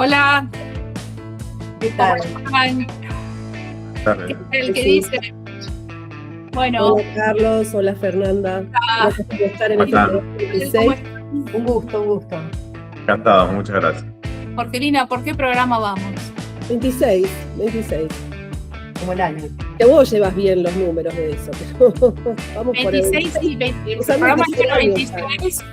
Hola, ¿Qué ¿cómo tal? están? Tardes. ¿El que Sí. dice? Bueno, Hola Carlos, hola Fernanda. Gracias por estar en ¿Cómo este están? programa ¿cómo 26. están? Un gusto, un gusto. Encantado, muchas gracias. Jorgelina, ¿por qué programa vamos? 26. Como el año. Que vos llevas bien los números de eso, pero vamos por el 26 y 20. El Usando programa el tercer número año 26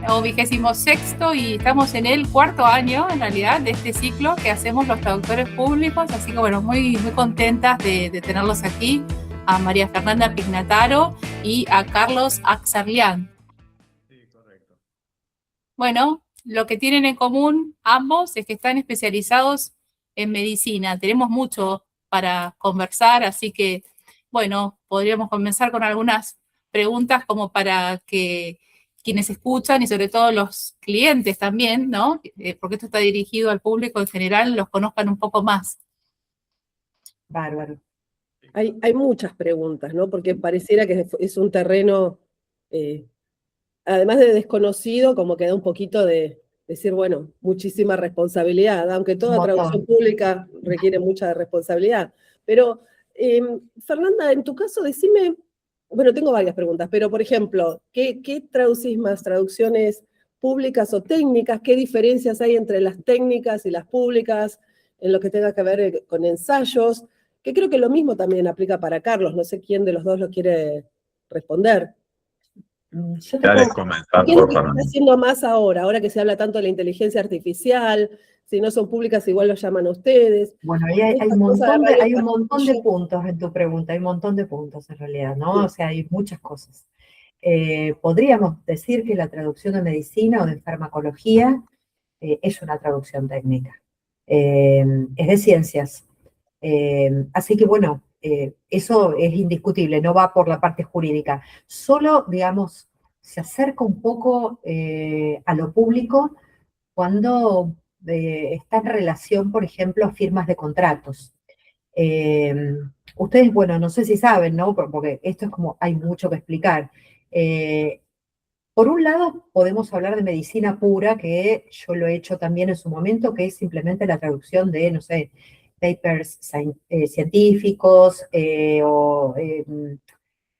o 26º y estamos en el cuarto año, en realidad, de este ciclo que hacemos los traductores públicos. Así que, bueno, muy contentas de tenerlos aquí, a María Fernanda Pignataro y a Carlos Axarlián. Sí, correcto. Bueno, lo que tienen en común ambos es que están especializados en medicina. Tenemos mucho para conversar, así que, bueno, podríamos comenzar con algunas preguntas como para que quienes escuchan y sobre todo los clientes también, ¿no? Porque esto está dirigido al público en general, los conozcan un poco más. Bárbaro. Hay muchas preguntas, ¿no? Porque pareciera que es un terreno, además de desconocido, como que da un poquito de decir, bueno, muchísima responsabilidad, aunque toda Un montón. traducción pública requiere mucha responsabilidad. Pero, Fernanda, en tu caso, decime, bueno, tengo varias preguntas, pero por ejemplo, ¿qué traducís más? ¿Traducciones públicas o técnicas? ¿Qué diferencias hay entre las técnicas y las públicas en lo que tenga que ver con ensayos? Que creo que lo mismo también aplica para Carlos, no sé quién de los dos lo quiere responder. Yo te Ya les puedo- comentar, ¿Qué es lo por que se favor. está haciendo más ahora que se habla tanto de la inteligencia artificial? Si no son públicas, igual lo llaman a ustedes. Bueno, ahí hay Esta un cosa de montón de, radio hay un montón de castillo. puntos en tu pregunta, hay un montón de puntos en realidad, ¿no? Sí. O sea, hay muchas cosas. Podríamos decir que la traducción de medicina o de farmacología es una traducción técnica, es de ciencias. Así que bueno, eso es indiscutible, no va por la parte jurídica. Solo, digamos, se acerca un poco a lo público cuando está en relación, por ejemplo, a firmas de contratos. Eh, Ustedes, bueno, no sé si saben, ¿no? Porque esto es como, hay mucho que explicar. Eh, por un lado, podemos hablar de medicina pura, que yo lo he hecho también en su momento, que es simplemente la traducción de, no sé, papers científicos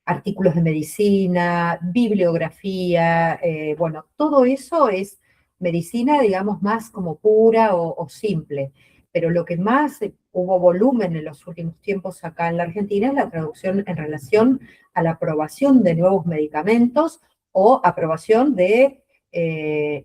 artículos de medicina, bibliografía, bueno, todo eso es medicina, digamos, más como pura o simple. Pero lo que más hubo volumen en los últimos tiempos acá en la Argentina es la traducción en relación a la aprobación de nuevos medicamentos o aprobación de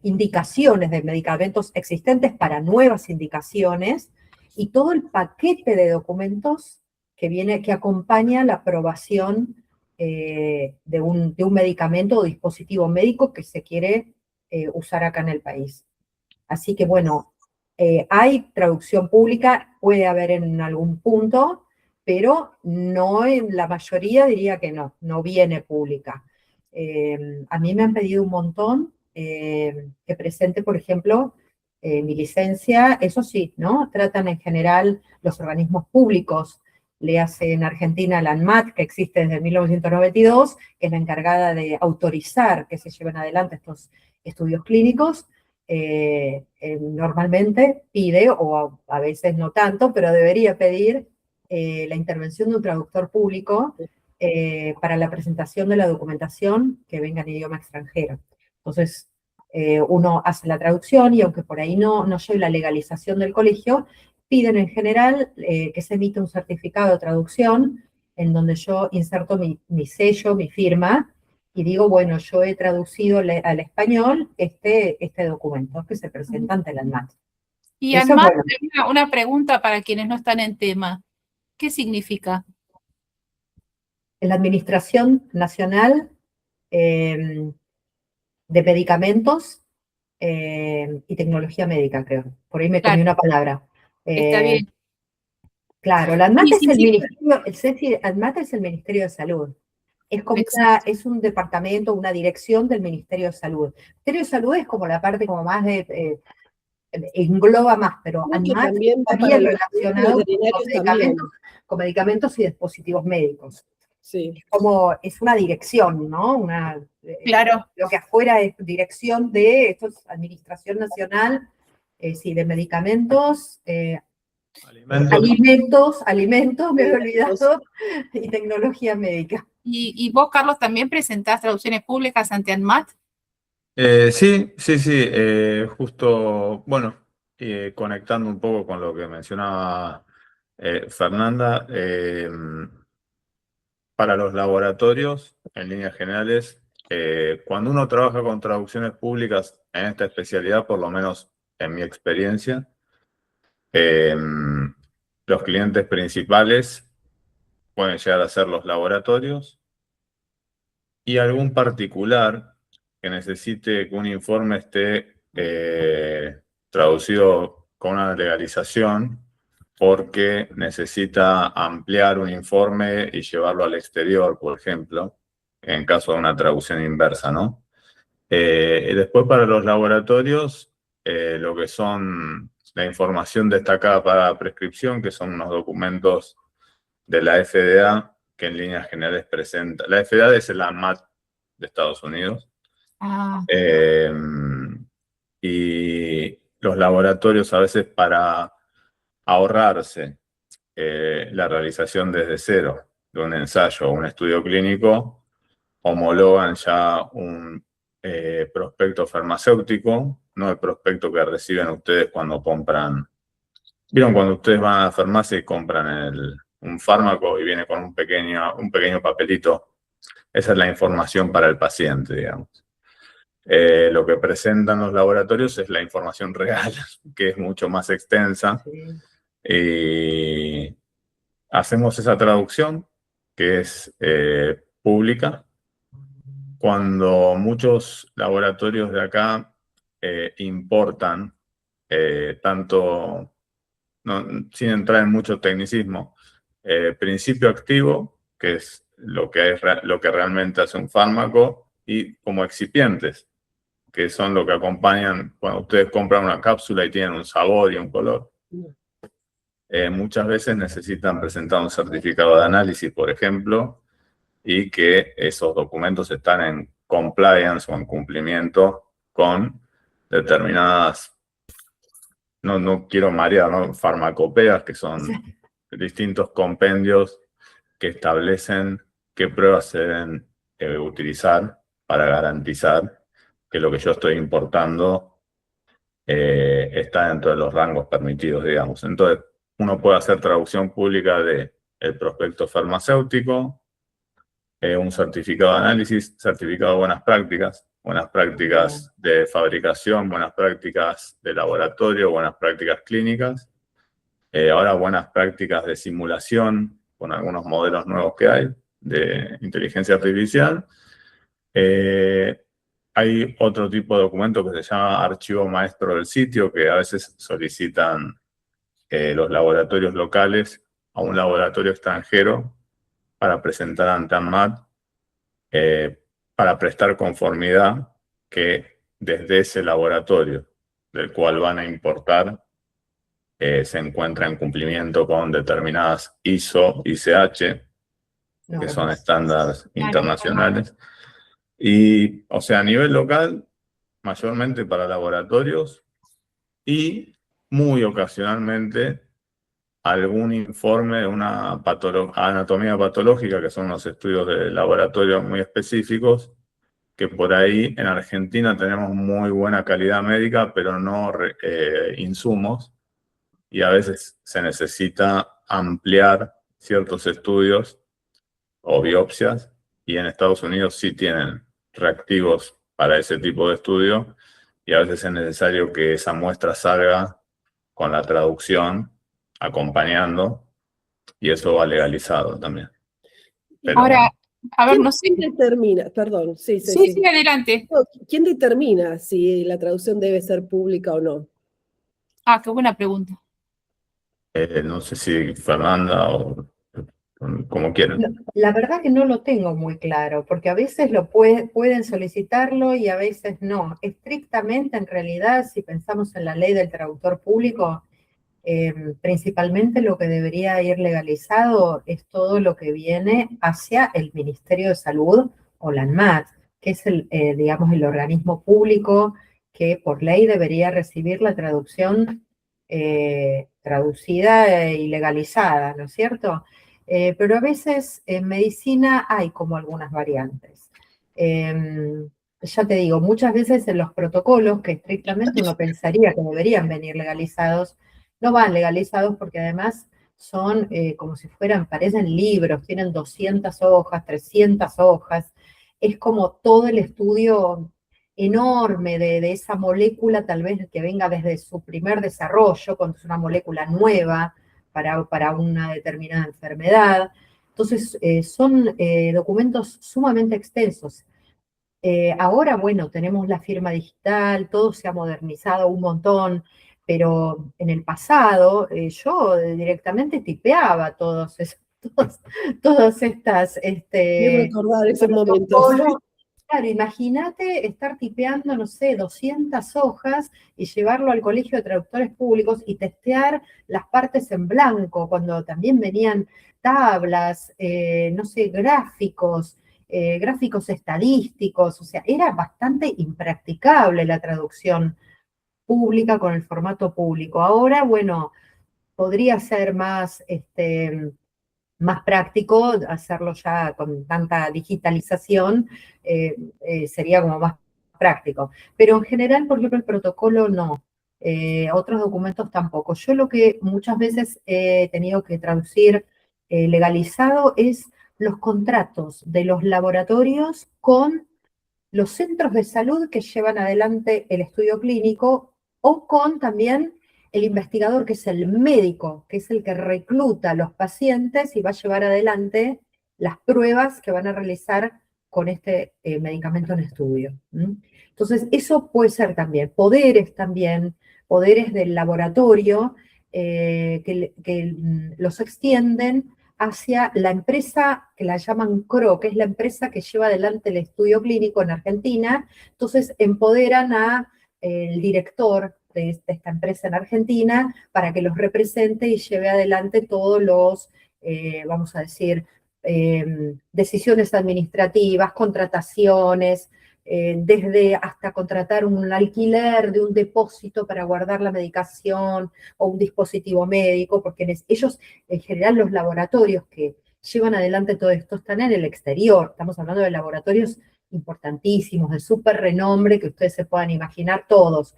indicaciones de medicamentos existentes para nuevas indicaciones y todo el paquete de documentos que acompaña la aprobación de un medicamento o dispositivo médico que se quiere usar acá en el país. Así que bueno, hay traducción pública, puede haber en algún punto, pero no en la mayoría diría que no viene pública. A mí me han pedido un montón que presente, por ejemplo, mi licencia, eso sí, ¿no? Tratan en general los organismos públicos, le hace en Argentina la ANMAT, que existe desde 1992, que es la encargada de autorizar que se lleven adelante estos estudios clínicos. Normalmente pide, o a veces no tanto, pero debería pedir la intervención de un traductor público para la presentación de la documentación que venga en idioma extranjero. Entonces, uno hace la traducción y aunque por ahí no lleve la legalización del colegio, piden en general que se emita un certificado de traducción en donde yo inserto mi sello, mi firma, y digo, bueno, yo he traducido al español este documento que se presenta ante la ANMAT. Y Eso es además, bueno. una pregunta para quienes no están en tema. ¿Qué significa? En la Administración Nacional de Medicamentos y Tecnología Médica, creo. Por ahí me comí Claro, una palabra. está bien. Claro, la ANMAT Sí, es sí, el sí. Ministerio, el CEFI, ANMAT es el Ministerio de Salud. Es como Exacto. es un departamento, una dirección del Ministerio de Salud. El Ministerio de Salud es como la parte como más engloba más, pero Creo que ANMAT también está va para bien los relacionado veterinarios también. con medicamentos y dispositivos médicos. Sí. Es una dirección, ¿no? Claro. Lo que afuera es dirección de, esto es Administración Nacional sí, de medicamentos, Alimentos. alimentos, me he olvidado, y tecnología médica. ¿Y vos, Carlos, también presentás traducciones públicas ante ANMAT? Sí, sí, sí. Justo, bueno, conectando un poco con lo que mencionaba Fernanda, para los laboratorios, en líneas generales, cuando uno trabaja con traducciones públicas en esta especialidad, por lo menos en mi experiencia, los clientes principales pueden llegar a ser los laboratorios y algún particular que necesite que un informe esté traducido con una legalización porque necesita ampliar un informe y llevarlo al exterior, por ejemplo, en caso de una traducción inversa, ¿no? Y después para los laboratorios, lo que son la información destacada para prescripción, que son unos documentos de la FDA, que en líneas generales presenta. La FDA es el ANMAT de Estados Unidos. Ah, Y los laboratorios a veces para ahorrarse la realización desde cero de un ensayo o un estudio clínico, homologan ya un prospecto farmacéutico, no el prospecto que reciben ustedes cuando compran. ¿Vieron cuando ustedes van a la farmacia y compran un fármaco y viene con un pequeño papelito? Esa es la información para el paciente, digamos. Lo que presentan los laboratorios es la información real, que es mucho más extensa. Sí. Y hacemos esa traducción, que es pública. Cuando muchos laboratorios de acá importan, tanto, sin entrar en mucho tecnicismo, principio activo, que es lo que realmente hace un fármaco, y como excipientes, que son lo que acompañan cuando ustedes compran una cápsula y tienen un sabor y un color. Muchas veces necesitan presentar un certificado de análisis, por ejemplo, y que esos documentos están en compliance o en cumplimiento con determinadas, no quiero marear, ¿no? Farmacopeas, que son distintos compendios que establecen qué pruebas se deben utilizar para garantizar que lo que yo estoy importando está dentro de los rangos permitidos, digamos. Entonces, uno puede hacer traducción pública del prospecto farmacéutico, un certificado de análisis, certificado de buenas prácticas de fabricación, buenas prácticas de laboratorio, buenas prácticas clínicas, ahora buenas prácticas de simulación con algunos modelos nuevos que hay de inteligencia artificial. Hay otro tipo de documento que se llama archivo maestro del sitio, que a veces solicitan los laboratorios locales a un laboratorio extranjero para presentar ante ANMAT, para prestar conformidad que desde ese laboratorio del cual van a importar se encuentra en cumplimiento con determinadas ISO, ICH, que son estándares internacionales. Y, o sea, a nivel local, mayormente para laboratorios y muy ocasionalmente algún informe de una anatomía patológica, que son unos estudios de laboratorio muy específicos, que por ahí en Argentina tenemos muy buena calidad médica, pero no insumos, y a veces se necesita ampliar ciertos estudios o biopsias, y en Estados Unidos sí tienen reactivos para ese tipo de estudio, y a veces es necesario que esa muestra salga con la traducción acompañando, y eso va legalizado también. Pero, ahora, a ver, no sé. ¿Quién determina? Perdón, sí. Sí, adelante. ¿Quién determina si la traducción debe ser pública o no? Ah, qué buena pregunta. no sé si Fernanda o como quieran. La verdad que no lo tengo muy claro, porque a veces pueden solicitarlo y a veces no. Estrictamente, en realidad, si pensamos en la ley del traductor público, principalmente lo que debería ir legalizado es todo lo que viene hacia el Ministerio de Salud o la ANMAT, que es digamos, el organismo público que por ley debería recibir la traducción traducida y legalizada, ¿no es cierto? Pero a veces en medicina hay como algunas variantes. Ya te digo, muchas veces en los protocolos, que estrictamente uno pensaría que deberían venir legalizados, no van legalizados porque además son como si fueran, parecen libros, tienen 200 hojas, 300 hojas, es como todo el estudio enorme de esa molécula, tal vez que venga desde su primer desarrollo, cuando es una molécula nueva para una determinada enfermedad. Entonces, son documentos sumamente extensos. Ahora, bueno, tenemos la firma digital, todo se ha modernizado un montón, pero en el pasado yo directamente tipeaba todas estas Quiero recordar esos momentos. protocolos. Claro, imagínate estar tipeando, no sé, 200 hojas y llevarlo al Colegio de Traductores Públicos y testear las partes en blanco, cuando también venían tablas, no sé, gráficos estadísticos, o sea, era bastante impracticable la traducción pública con el formato público. Ahora, bueno, podría ser más práctico hacerlo ya con tanta digitalización, sería como más práctico. Pero en general, por ejemplo, el protocolo no. Otros documentos tampoco. Yo lo que muchas veces he tenido que traducir legalizado es los contratos de los laboratorios con los centros de salud que llevan adelante el estudio clínico o con también el investigador, que es el médico, que es el que recluta a los pacientes y va a llevar adelante las pruebas que van a realizar con este medicamento en estudio. Entonces, eso puede ser también, poderes del laboratorio que los extienden hacia la empresa que la llaman CRO, que es la empresa que lleva adelante el estudio clínico en Argentina. Entonces empoderan al director de esta empresa en Argentina para que los represente y lleve adelante todos los, vamos a decir, decisiones administrativas, contrataciones, desde hasta contratar un alquiler de un depósito para guardar la medicación o un dispositivo médico, porque ellos, en general, los laboratorios que llevan adelante todo esto están en el exterior. Estamos hablando de laboratorios importantísimos, de súper renombre, que ustedes se puedan imaginar todos.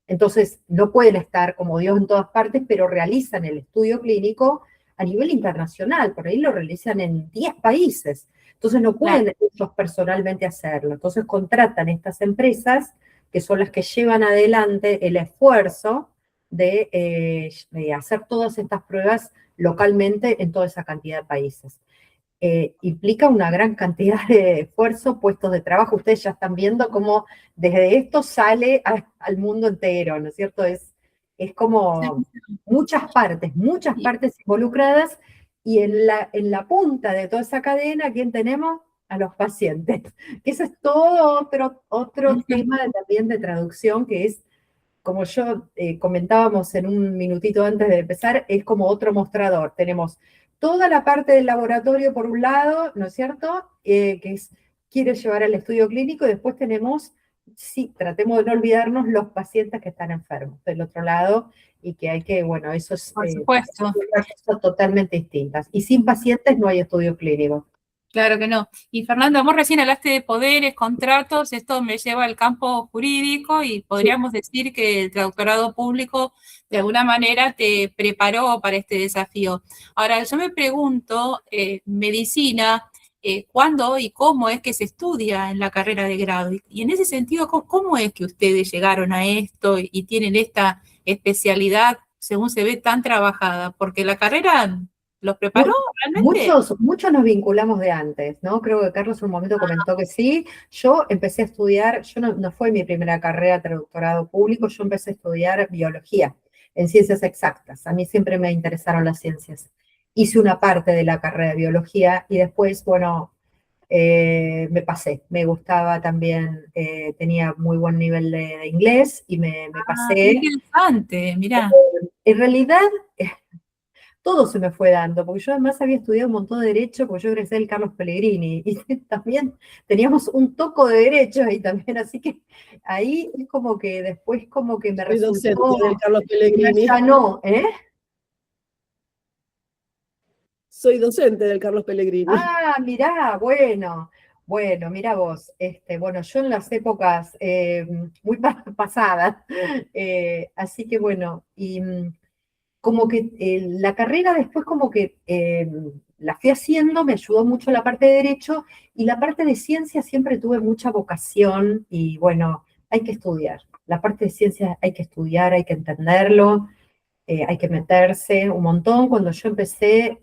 Entonces, no pueden estar como Dios en todas partes, pero realizan el estudio clínico a nivel internacional, por ahí lo realizan en 10 países. Entonces no pueden ellos personalmente hacerlo. Entonces contratan estas empresas que son las que llevan adelante el esfuerzo de hacer todas estas pruebas localmente en toda esa cantidad de países. Implica una gran cantidad de esfuerzo, puestos de trabajo. Ustedes ya están viendo cómo desde esto sale al mundo entero, ¿no es cierto? Es como muchas partes involucradas, y en la punta de toda esa cadena, ¿quién tenemos? A los pacientes. Que ese es todo otro tema también de traducción, que es, como yo comentábamos en un minutito antes de empezar, es como otro mostrador. Tenemos toda la parte del laboratorio por un lado, ¿no es cierto? Quiere llevar al estudio clínico, y después tenemos, sí, tratemos de no olvidarnos, los pacientes que están enfermos del otro lado, y que hay que, bueno, eso es Por supuesto. cosas totalmente distintas. Y sin pacientes no hay estudio clínico. Claro que no. Y Fernanda, vos recién hablaste de poderes, contratos, esto me lleva al campo jurídico, y podríamos decir que el traductorado público de alguna manera te preparó para este desafío. Ahora, yo me pregunto, medicina, ¿cuándo y cómo es que se estudia en la carrera de grado? Y en ese sentido, ¿cómo es que ustedes llegaron a esto y tienen esta especialidad, según se ve, tan trabajada? Porque la carrera los preparó realmente. Muchos nos vinculamos de antes, ¿no? Creo que Carlos en un momento comentó que sí. Yo empecé a estudiar, no fue mi primera carrera traductorado público, yo empecé a estudiar biología en ciencias exactas. A mí siempre me interesaron las ciencias. Hice una parte de la carrera de biología y después, bueno, me pasé. Me gustaba también, tenía muy buen nivel de inglés y me pasé. Qué interesante, mirá. En realidad, todo se me fue dando, porque yo además había estudiado un montón de Derecho, porque yo egresé del Carlos Pellegrini, y también teníamos un toco de Derecho ahí también, así que ahí es como que después como que me Soy docente resultó, del Carlos me Pellegrini. allanó, ¿eh? Soy docente del Carlos Pellegrini. Ah, mirá, bueno, mirá vos, bueno, yo en las épocas muy pasadas, así que bueno, y como que la carrera después como que la fui haciendo, me ayudó mucho la parte de Derecho, y la parte de Ciencia siempre tuve mucha vocación, y bueno, hay que estudiar, la parte de Ciencia hay que estudiar, hay que entenderlo, hay que meterse un montón. Cuando yo empecé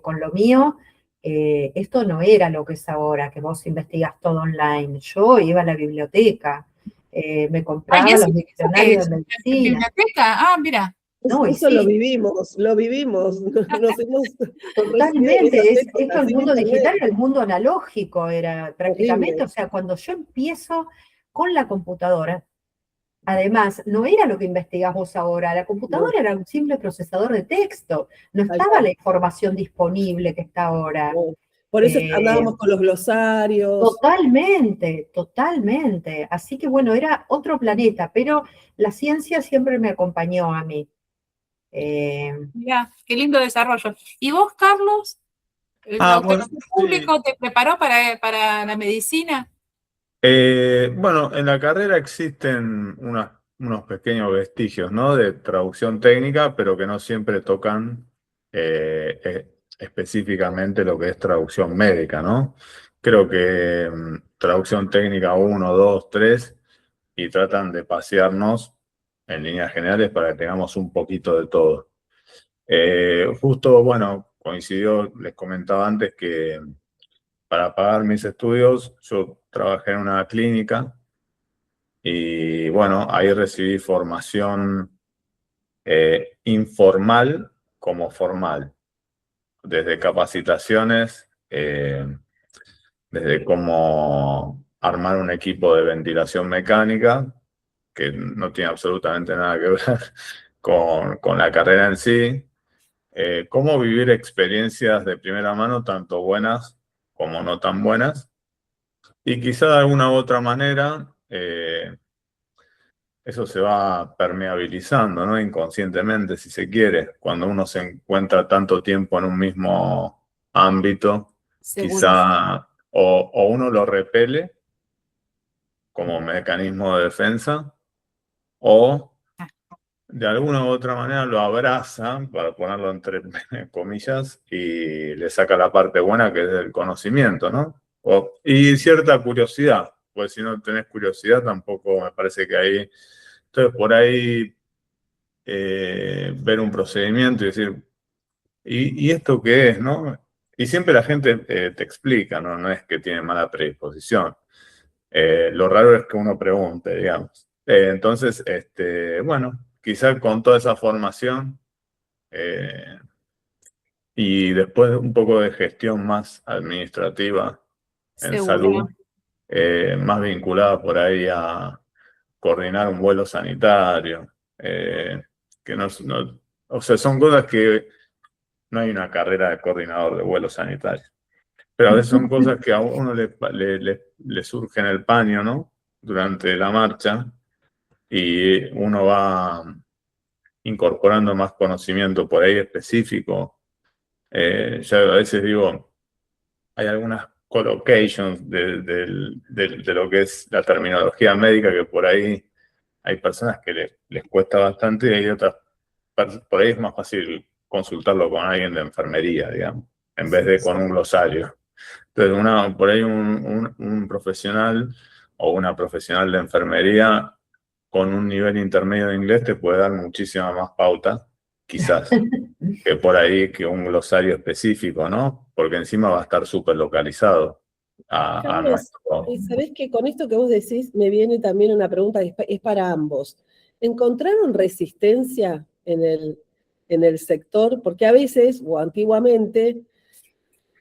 con lo mío, esto no era lo que es ahora, que vos investigás todo online. Yo iba a la biblioteca, me Ay, compraba los ¿eso qué diccionarios es? de medicina. ¿Biblioteca? Ah, mira. No, y Eso lo sí, vivimos, nos hemos recibido en totalmente. esas Esto, épocas, el sin mundo digital internet. era el mundo analógico, era prácticamente, Horrible. o sea, cuando yo empiezo con la computadora, además, no era lo que investigás vos ahora, la No, computadora era un simple procesador de texto, no tal estaba cual, la información disponible que está ahora. no. Por eso Eh, andábamos con los glosarios. totalmente, totalmente. Así que bueno, era otro planeta, pero la ciencia siempre me acompañó a mí. Eh, Mirá, qué lindo desarrollo. ¿Y vos, Carlos, la Bueno, autoridad sí. pública te preparó para la medicina? Bueno, en la carrera existen unos pequeños vestigios, ¿no? De traducción técnica, pero que no siempre tocan específicamente lo que es traducción médica, ¿no? Creo que traducción técnica 1, 2, 3, y tratan de pasearnos en líneas generales para que tengamos un poquito de todo. Justo, bueno, coincidió, les comentaba antes que para pagar mis estudios yo trabajé en una clínica y bueno, ahí recibí formación informal como formal, desde capacitaciones, desde cómo armar un equipo de ventilación mecánica, que no tiene absolutamente nada que ver con la carrera en sí, cómo vivir experiencias de primera mano, tanto buenas como no tan buenas, y quizá de alguna u otra manera eso se va permeabilizando, ¿no? Inconscientemente, si se quiere. Cuando uno se encuentra tanto tiempo en un mismo ámbito, Seguro. quizá o uno lo repele como mecanismo de defensa, o de alguna u otra manera lo abraza, para ponerlo entre comillas, y le saca la parte buena que es el conocimiento, ¿no? Y cierta curiosidad, pues si no tenés curiosidad tampoco me parece que ahí... Entonces por ahí ver un procedimiento y decir, ¿y esto qué es, no? Y siempre la gente te explica, ¿no? No es que tiene mala predisposición. Lo raro es que uno pregunte, digamos. Entonces, bueno, quizás con toda esa formación eh, y después un poco de gestión más administrativa en salud, Seguro. más vinculada por ahí a coordinar un vuelo sanitario, que o sea, son cosas que no hay una carrera de coordinador de vuelos sanitarios, pero a veces son cosas que a uno le surge en el paño, ¿no? Durante la marcha y uno va incorporando más conocimiento por ahí específico. Ya a veces digo, hay algunas collocations de lo que es la terminología médica que por ahí hay personas que les cuesta bastante y hay otras, por ahí es más fácil consultarlo con alguien de enfermería, digamos, en vez de con un glosario. Entonces, por ahí un profesional o una profesional de enfermería con un nivel intermedio de inglés te puede dar muchísima más pauta, quizás, que por ahí que un glosario específico, ¿no? Porque encima va a estar súper localizado a Carlos, nuestro... ¿sabés que con esto que vos decís me viene también una pregunta que es para ambos? ¿Encontraron resistencia en el sector? Porque a veces, o antiguamente,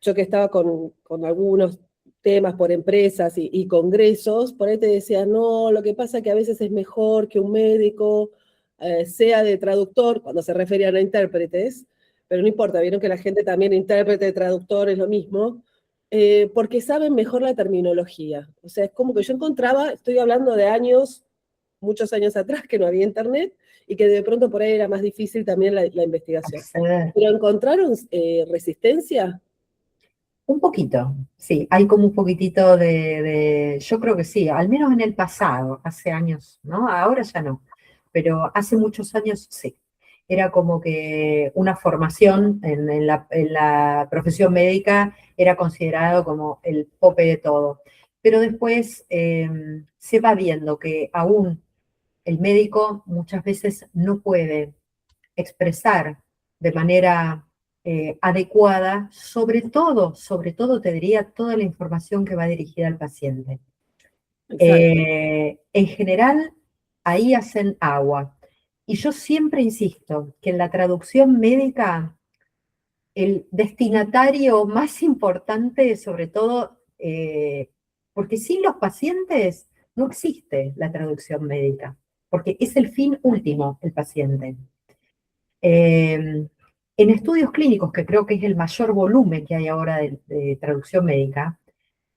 yo que estaba con algunos temas por empresas y congresos, por ahí te decían, no, lo que pasa es que a veces es mejor que un médico sea de traductor, cuando se referían a intérpretes, pero no importa, vieron que la gente también, intérprete, traductor, es lo mismo, porque saben mejor la terminología. O sea, es como que yo encontraba, estoy hablando de años, muchos años atrás, que no había internet, y que de pronto por ahí era más difícil también la investigación. Acceder. ¿Pero encontraron resistencia? Un poquito, sí, hay como un poquitito yo creo que sí, al menos en el pasado, hace años, ¿no? Ahora ya no, pero hace muchos años sí. Era como que una formación en la profesión médica era considerado como el tope de todo. Pero después se va viendo que aún el médico muchas veces no puede expresar de manera adecuada, sobre todo te diría toda la información que va dirigida al paciente. En general, ahí hacen agua. Y yo siempre insisto que en la traducción médica, el destinatario más importante, sobre todo, porque sin los pacientes no existe la traducción médica, porque es el fin último, el paciente. En estudios clínicos, que creo que es el mayor volumen que hay ahora de traducción médica,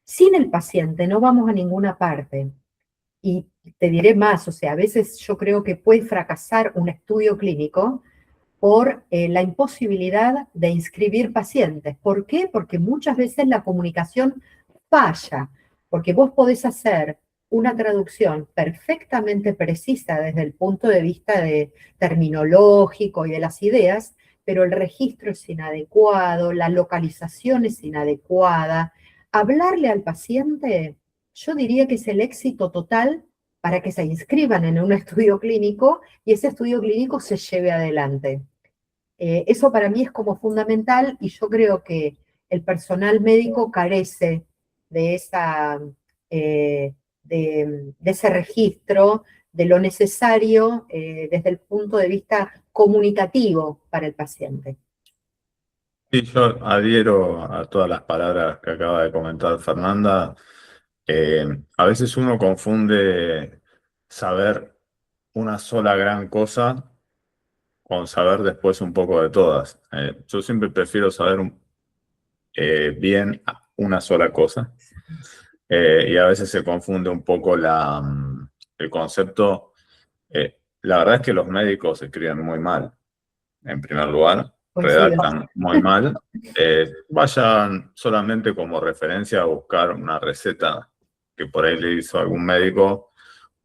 sin el paciente no vamos a ninguna parte. Y te diré más, o sea, a veces yo creo que puede fracasar un estudio clínico por la imposibilidad de inscribir pacientes. ¿Por qué? Porque muchas veces la comunicación falla, porque vos podés hacer una traducción perfectamente precisa desde el punto de vista terminológico y de las ideas, pero el registro es inadecuado, la localización es inadecuada. Hablarle al paciente, yo diría que es el éxito total para que se inscriban en un estudio clínico y ese estudio clínico se lleve adelante. Eso para mí es como fundamental y yo creo que el personal médico carece de, de ese registro, de lo necesario desde el punto de vista comunicativo para el paciente. Sí, yo adhiero a todas las palabras que acaba de comentar Fernanda. A veces uno confunde saber una sola gran cosa con saber después un poco de todas. Yo siempre prefiero saber bien una sola cosa. Y a veces se confunde un poco el concepto. La verdad es que los médicos escriben muy mal, en primer lugar, Coincido. redactan muy mal. Vayan solamente como referencia a buscar una receta que por ahí le hizo algún médico,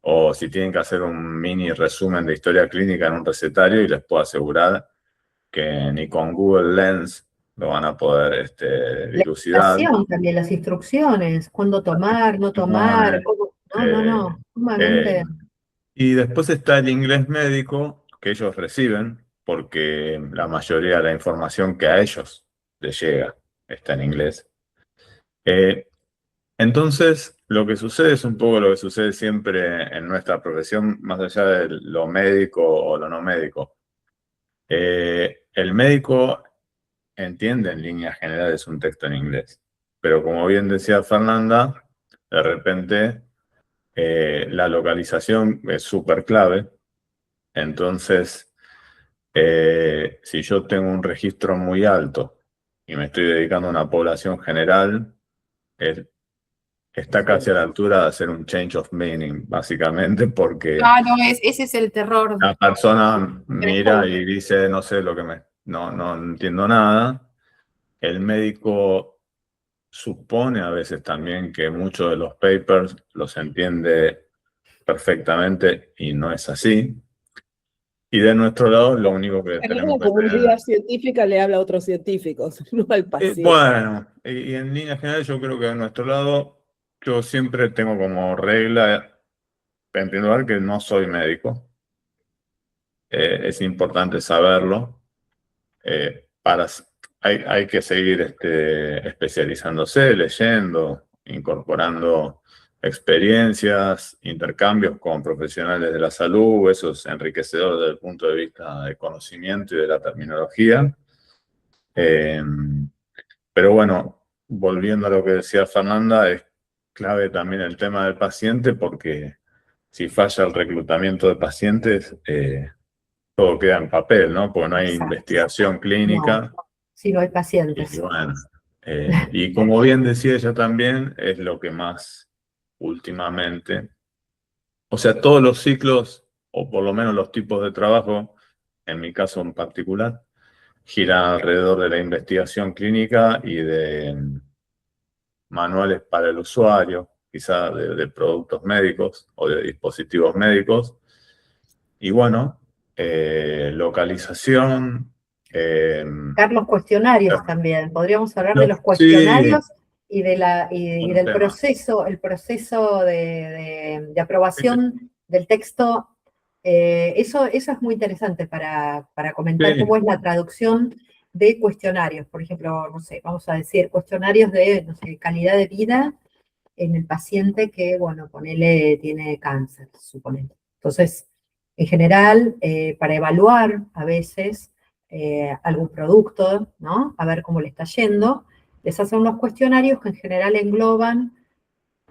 o si tienen que hacer un mini resumen de historia clínica en un recetario, y les puedo asegurar que ni con Google Lens lo van a poder La dilucidar. indicación también, las instrucciones, cuándo tomar, no tomar, cómo, no, sumamente. Y después está el inglés médico que ellos reciben, porque la mayoría de la información que a ellos les llega está en inglés. Entonces, lo que sucede es un poco lo que sucede siempre en nuestra profesión, más allá de lo médico o lo no médico. El médico entiende en líneas generales un texto en inglés, pero como bien decía Fernanda, de repente la localización es súper clave. Entonces, si yo tengo un registro muy alto y me estoy dedicando a una población general, está casi a la altura de hacer un change of meaning, básicamente, porque Ah, no, ese es el terror. la persona mira y dice, no sé lo que no entiendo nada. El médico supone a veces también que muchos de los papers los entiende perfectamente y no es así. Y de nuestro lado, lo único que En la tenemos que comunidad científica le habla a otros científicos, no al paciente. bueno, y en líneas generales yo creo que de nuestro lado, yo siempre tengo como regla, en primer lugar, que no soy médico. Es importante saberlo. Hay que seguir especializándose, leyendo, incorporando experiencias, intercambios con profesionales de la salud. Eso es enriquecedor desde el punto de vista de conocimiento y de la terminología. Pero bueno, volviendo a lo que decía Fernanda, es clave también el tema del paciente, porque si falla el reclutamiento de pacientes, todo queda en papel, ¿no? Porque no hay Exacto. investigación clínica. No, si no hay pacientes. Y bueno, y como bien decía ella también, es lo que más últimamente, o sea, todos los ciclos, o por lo menos los tipos de trabajo, en mi caso en particular, giran alrededor de la investigación clínica y de manuales para el usuario, quizá de productos médicos o de dispositivos médicos. Y bueno, localización. Los cuestionarios también. Podríamos hablar de los Sí, cuestionarios y, y buen del tema. proceso, el proceso de aprobación del texto. Eso es muy interesante para comentar Sí. cómo es la traducción de cuestionarios. Por ejemplo, no sé, vamos a decir cuestionarios de, no sé, calidad de vida en el paciente que, bueno, ponele, tiene cáncer, suponete. Entonces, en general, para evaluar a veces algún producto, ¿no? A ver cómo le está yendo, les hacen unos cuestionarios que en general engloban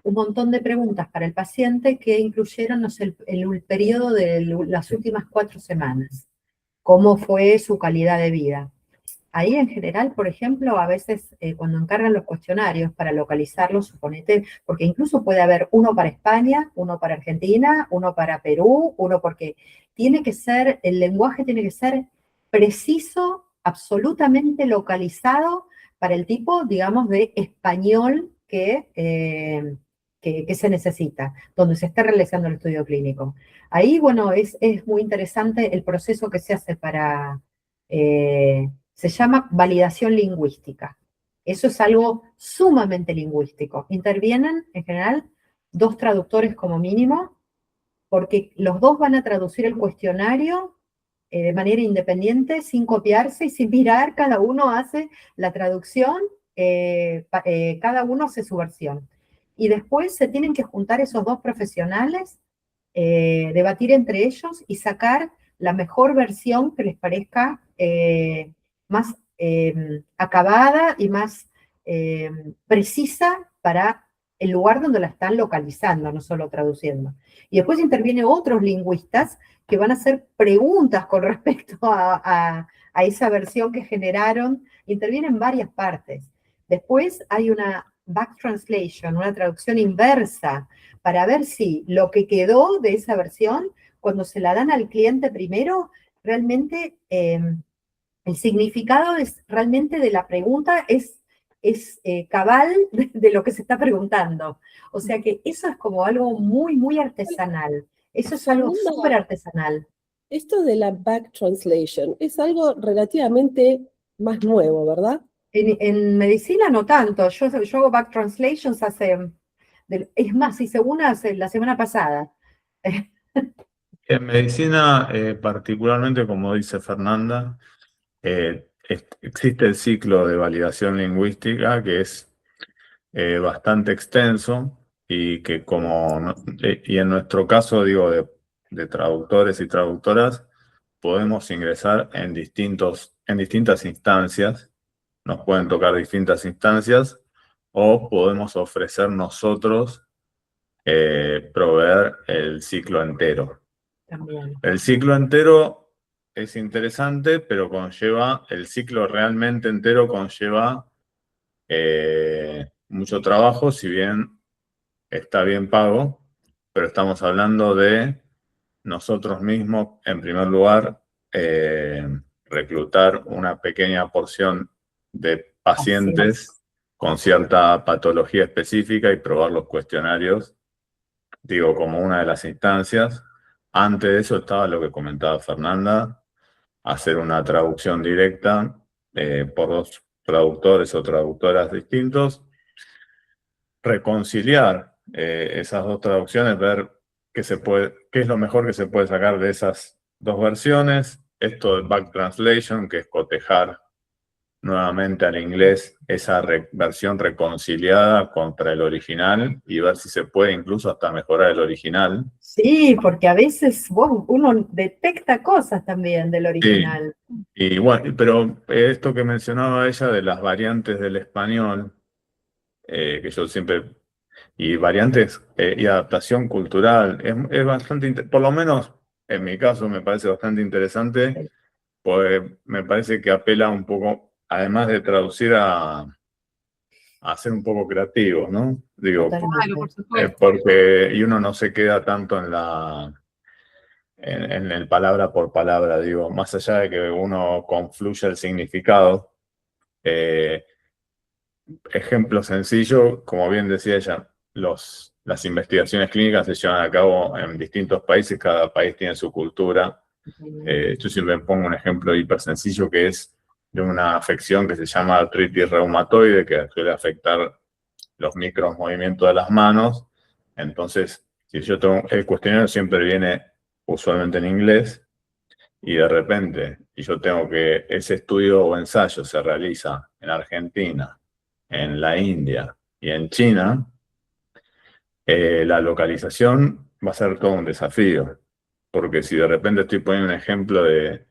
un montón de preguntas para el paciente que incluyeron, no sé, el periodo de las últimas 4 semanas. Cómo fue su calidad de vida. Ahí en general, por ejemplo, a veces cuando encargan los cuestionarios para localizarlos, suponete, porque incluso puede haber uno para España, uno para Argentina, uno para Perú, uno porque tiene que ser, el lenguaje tiene que ser preciso, absolutamente localizado para el tipo, digamos, de español que se necesita, donde se está realizando el estudio clínico. Ahí, bueno, es muy interesante el proceso que se hace para... se llama validación lingüística. Eso es algo sumamente lingüístico. Intervienen, en general, 2 traductores como mínimo, porque los 2 van a traducir el cuestionario de manera independiente, sin copiarse y sin mirar, cada uno hace la traducción, cada uno hace su versión. Y después se tienen que juntar esos 2 profesionales, debatir entre ellos y sacar la mejor versión que les parezca más acabada y más precisa para el lugar donde la están localizando, no solo traduciendo. Y después intervienen otros lingüistas que van a hacer preguntas con respecto a esa versión que generaron. Intervienen varias partes. Después hay una back translation, una traducción inversa, para ver si lo que quedó de esa versión, cuando se la dan al cliente primero, realmente el significado es realmente de la pregunta es cabal de lo que se está preguntando. O sea que eso es como algo muy, muy artesanal. Eso es algo Fernanda, súper artesanal. esto de la back translation es algo relativamente más nuevo, ¿verdad? En medicina no tanto. Yo hago back translations es más, hice una la semana pasada. En medicina, particularmente, como dice Fernanda, existe el ciclo de validación lingüística que es bastante extenso y que y en nuestro caso, digo, de traductores y traductoras, podemos ingresar en distintas instancias, nos pueden tocar distintas instancias o podemos ofrecer nosotros proveer el ciclo entero. También. El ciclo entero es interesante, pero el ciclo realmente entero conlleva mucho trabajo, si bien está bien pago, pero estamos hablando de nosotros mismos, en primer lugar, reclutar una pequeña porción de pacientes con cierta patología específica y probar los cuestionarios, digo, como una de las instancias. Antes de eso estaba lo que comentaba Fernanda, hacer una traducción directa por 2 traductores o traductoras distintos, reconciliar esas 2 traducciones, ver qué es lo mejor que se puede sacar de esas 2 versiones. Esto de back translation, que es cotejar nuevamente al inglés esa versión reconciliada contra el original y ver si se puede incluso hasta mejorar el original. Sí, porque a veces uno detecta cosas también del original. Sí. Y bueno, pero esto que mencionaba ella de las variantes del español, que yo siempre, y variantes y adaptación cultural, es bastante, por lo menos en mi caso me parece bastante interesante, Sí. pues me parece que apela un poco, además de traducir a ser un poco creativos, ¿no? Digo, Claro, por Totalmente. supuesto. porque y uno no se queda tanto en el palabra por palabra, digo, más allá de que uno confluya el significado. eh, Ejemplo sencillo, como bien decía ella, las investigaciones clínicas se llevan a cabo en distintos países, cada país tiene su cultura. Totalmente. Yo siempre pongo un ejemplo hiper sencillo que es de una afección que se llama artritis reumatoide, que suele afectar los micromovimientos de las manos. Entonces, si yo tengo el cuestionario siempre viene usualmente en inglés, y de repente, y yo tengo que ese estudio o ensayo se realiza en Argentina, en la India y en China, la localización va a ser todo un desafío. Porque si de repente estoy poniendo un ejemplo de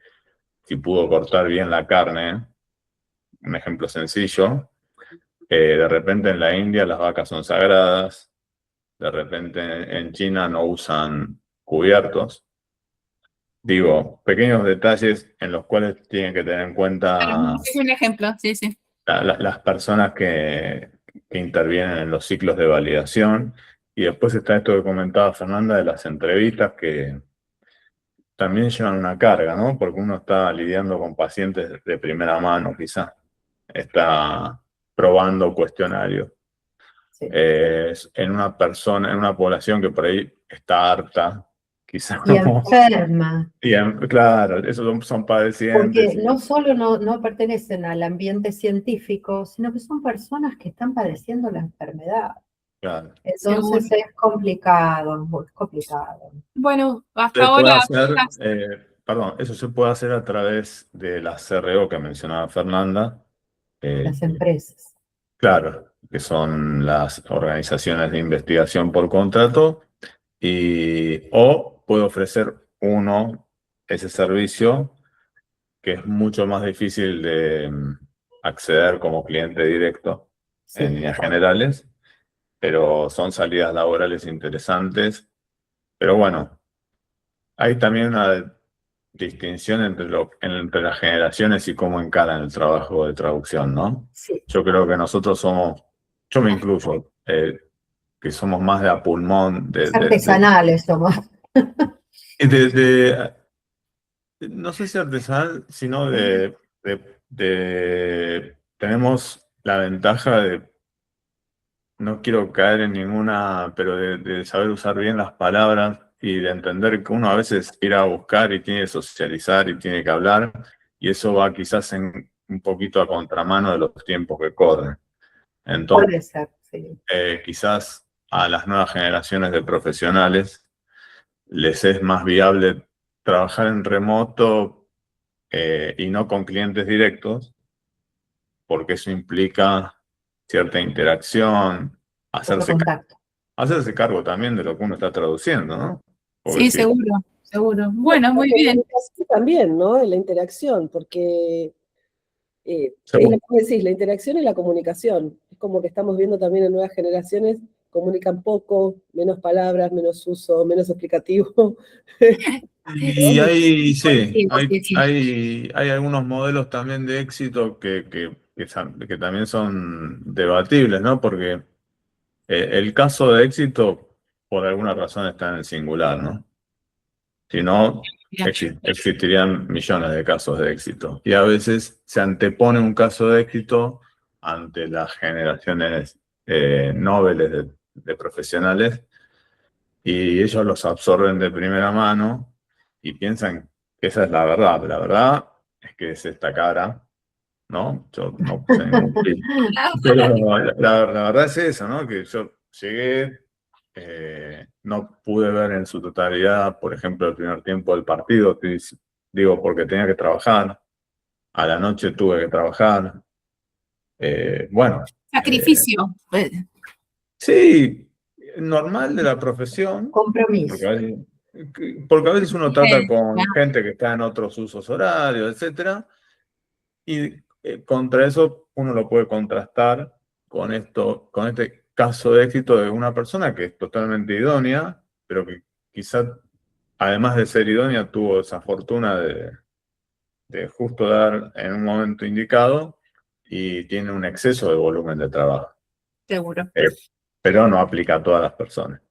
si pudo cortar bien la carne, un ejemplo sencillo, de repente en la India las vacas son sagradas, de repente en China no usan cubiertos. Digo, pequeños detalles en los cuales tienen que tener en Claro, cuenta es un ejemplo, sí, sí. las personas que intervienen en los ciclos de validación. Y después está esto que comentaba Fernanda de las entrevistas que también llevan una carga, ¿no? Porque uno está lidiando con pacientes de primera mano, quizás. Está probando cuestionarios. Sí. En una persona, en una población que por ahí está harta, quizás. Y enferma, Claro, esos son padecientes. porque no solo no pertenecen al ambiente científico, sino que son personas que están padeciendo la enfermedad. Claro. Seguro. Entonces es complicado, muy complicado. Bueno, hasta Se puede ahora hacer, perdón, eso se puede hacer a través de la CRO que mencionaba Fernanda. Eh, Las empresas. claro, que son las organizaciones de investigación por contrato, o puede ofrecer uno ese servicio que es mucho más difícil de acceder como cliente directo en Sí, líneas generales, pero son salidas laborales interesantes. Pero bueno, hay también una distinción entre las generaciones y cómo encaran el trabajo de traducción, ¿no? sí. Yo creo que nosotros somos, yo me incluyo, que somos más de a pulmón, Artesanales somos. de- de- no sé si artesanal, sino tenemos la ventaja de, no quiero caer en ninguna, pero de saber usar bien las palabras y de entender que uno a veces ir a buscar y tiene que socializar y tiene que hablar, y eso va quizás un poquito a contramano de los tiempos que corren. Entonces, Puede ser, sí. quizás a las nuevas generaciones de profesionales les es más viable trabajar en remoto y no con clientes directos, porque eso implica cierta interacción, Otro hacerse contacto. hacerse cargo también de lo que uno está traduciendo, ¿no? Porque sí, sí, seguro, seguro. La Bueno, muy bien. comunicación también, ¿no? En la interacción, porque es seguro. lo que decís, la interacción y la comunicación. Es como que estamos viendo también en nuevas generaciones, comunican poco, menos palabras, menos uso, menos explicativo. Y hay, sí, Coincido, sí, sí. hay algunos modelos también de éxito que también son debatibles, ¿no? Porque el caso de éxito, por alguna razón, está en el singular, ¿no? Si no, Bien. existirían millones de casos de éxito. Y a veces se antepone un caso de éxito ante las generaciones nobles de profesionales y ellos los absorben de primera mano y piensan que esa es la verdad. La verdad es que es esta cara, ¿no? Yo no puse ningún clip. Pero la verdad es eso, ¿no? Que yo llegué, no pude ver en su totalidad, por ejemplo, el primer tiempo del partido, digo, porque tenía que trabajar, a la noche tuve que trabajar. Bueno, Sacrificio. sí, normal de la profesión, porque Compromiso. a veces uno trata con gente que está en otros usos horarios, etcétera, y contra eso uno lo puede contrastar con este caso de éxito de una persona que es totalmente idónea, pero que quizás además de ser idónea, tuvo esa fortuna de justo dar en un momento indicado y tiene un exceso de volumen de trabajo. Seguro. Pero no aplica a todas las personas.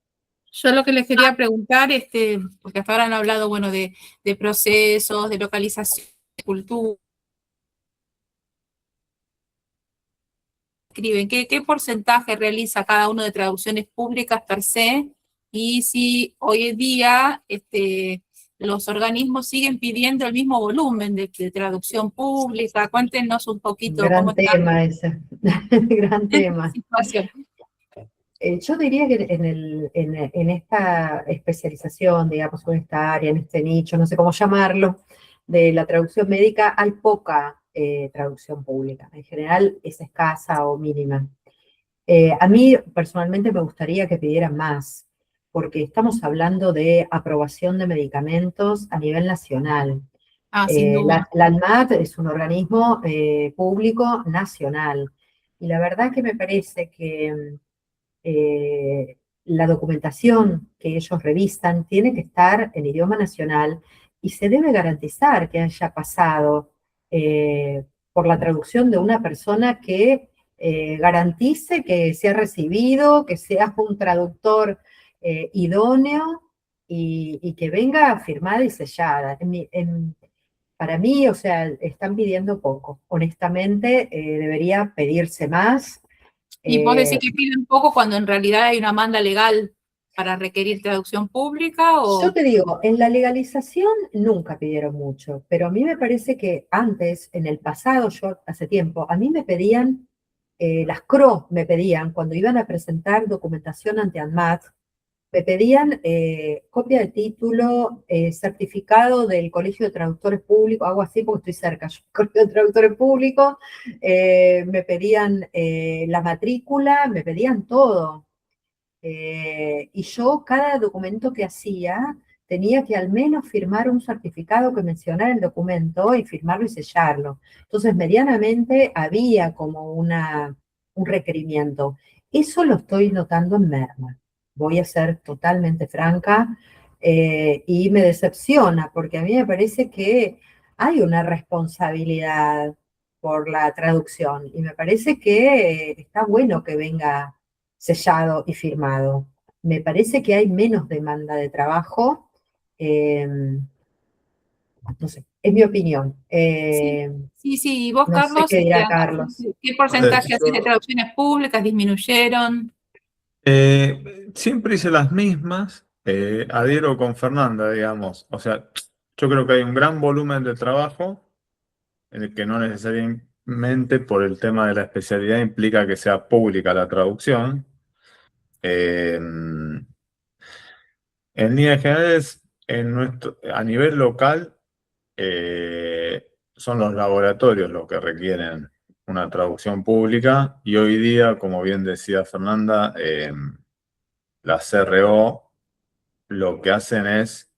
Yo lo que les quería preguntar, porque hasta ahora han hablado, bueno, de procesos, de localización, de cultura. Escriben, ¿qué porcentaje realiza cada uno de traducciones públicas per se? Y si hoy en día los organismos siguen pidiendo el mismo volumen de traducción pública. Cuéntenos un poquito cómo Gran está tema ese, gran esta tema. situación. Yo diría que en esta especialización, digamos, en esta área, en este nicho, no sé cómo llamarlo, de la traducción médica, hay poca traducción pública. En general es escasa o mínima. A mí personalmente me gustaría que pidieran más, porque estamos hablando de aprobación de medicamentos a nivel nacional. Sin duda. La ANMAT es un organismo público nacional. Y la verdad que me parece que la documentación que ellos revisan tiene que estar en idioma nacional y se debe garantizar que haya pasado por la traducción de una persona que garantice que se ha recibido, que sea un traductor idóneo y que venga firmada y sellada. Para mí, o sea, están pidiendo poco. Honestamente, debería pedirse más. Y vos decís que piden poco cuando en realidad hay una manda legal para requerir traducción pública, ¿o? Yo te digo, en la legalización nunca pidieron mucho, pero a mí me parece que antes, en el pasado, yo hace tiempo, a mí me pedían, las CRO me pedían, cuando iban a presentar documentación ante ANMAT, me pedían copia de título, certificado del Colegio de Traductores Públicos, algo así porque estoy cerca, yo, Colegio de Traductores Públicos, me pedían la matrícula, me pedían todo. Y yo cada documento que hacía tenía que al menos firmar un certificado que mencionara el documento y firmarlo y sellarlo. Entonces, medianamente había como un requerimiento. Eso lo estoy notando en merma. Voy a ser totalmente franca y me decepciona porque a mí me parece que hay una responsabilidad por la traducción y me parece que está bueno que venga sellado y firmado. Me parece que hay menos demanda de trabajo. No sé, es mi opinión. Sí. ¿Y vos, No sé Carlos, qué dirá Carlos. qué porcentaje haces de traducciones públicas? ¿Disminuyeron? Siempre hice las mismas, adhiero con Fernanda, digamos. O sea, yo creo que hay un gran volumen de trabajo en el que no necesariamente por el tema de la especialidad implica que sea pública la traducción. En líneas generales, a nivel local, son los laboratorios los que requieren una traducción pública y hoy día, como bien decía Fernanda, la CRO lo que hacen es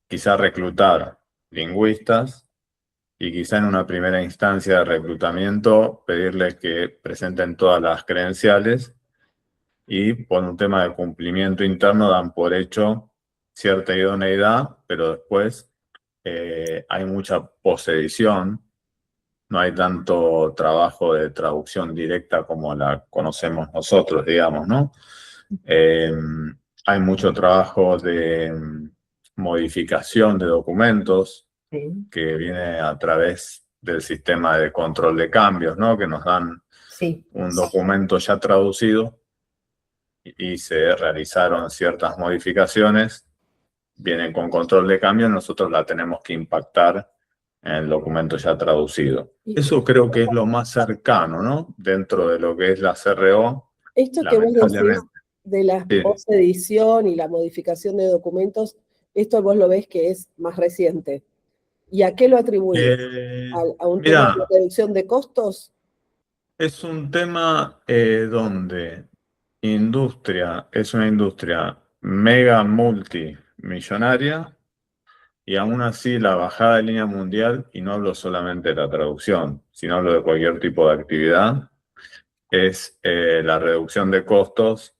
quizá reclutar lingüistas y quizá en una primera instancia de reclutamiento pedirles que presenten todas las credenciales y por un tema de cumplimiento interno dan por hecho cierta idoneidad, pero después hay mucha posedición, no hay tanto trabajo de traducción directa como la conocemos nosotros, digamos, ¿no? Hay mucho trabajo de modificación de documentos Sí, que viene a través del sistema de control de cambios, ¿no? Que nos dan sí. un documento ya traducido y se realizaron ciertas modificaciones, vienen con control de cambios, nosotros la tenemos que impactar en el documento ya traducido. Eso creo que es lo más cercano, ¿no? Dentro de lo que es la CRO, Esto que vos decís lamentablemente. de la Sí. posedición y la modificación de documentos, esto vos lo ves que es más reciente. ¿Y a qué lo atribuís? ¿A un tema Mira, de reducción de costos? es un tema donde industria es una industria mega multimillonaria y aún así la bajada de línea mundial, y no hablo solamente de la traducción, sino hablo de cualquier tipo de actividad, es la reducción de costos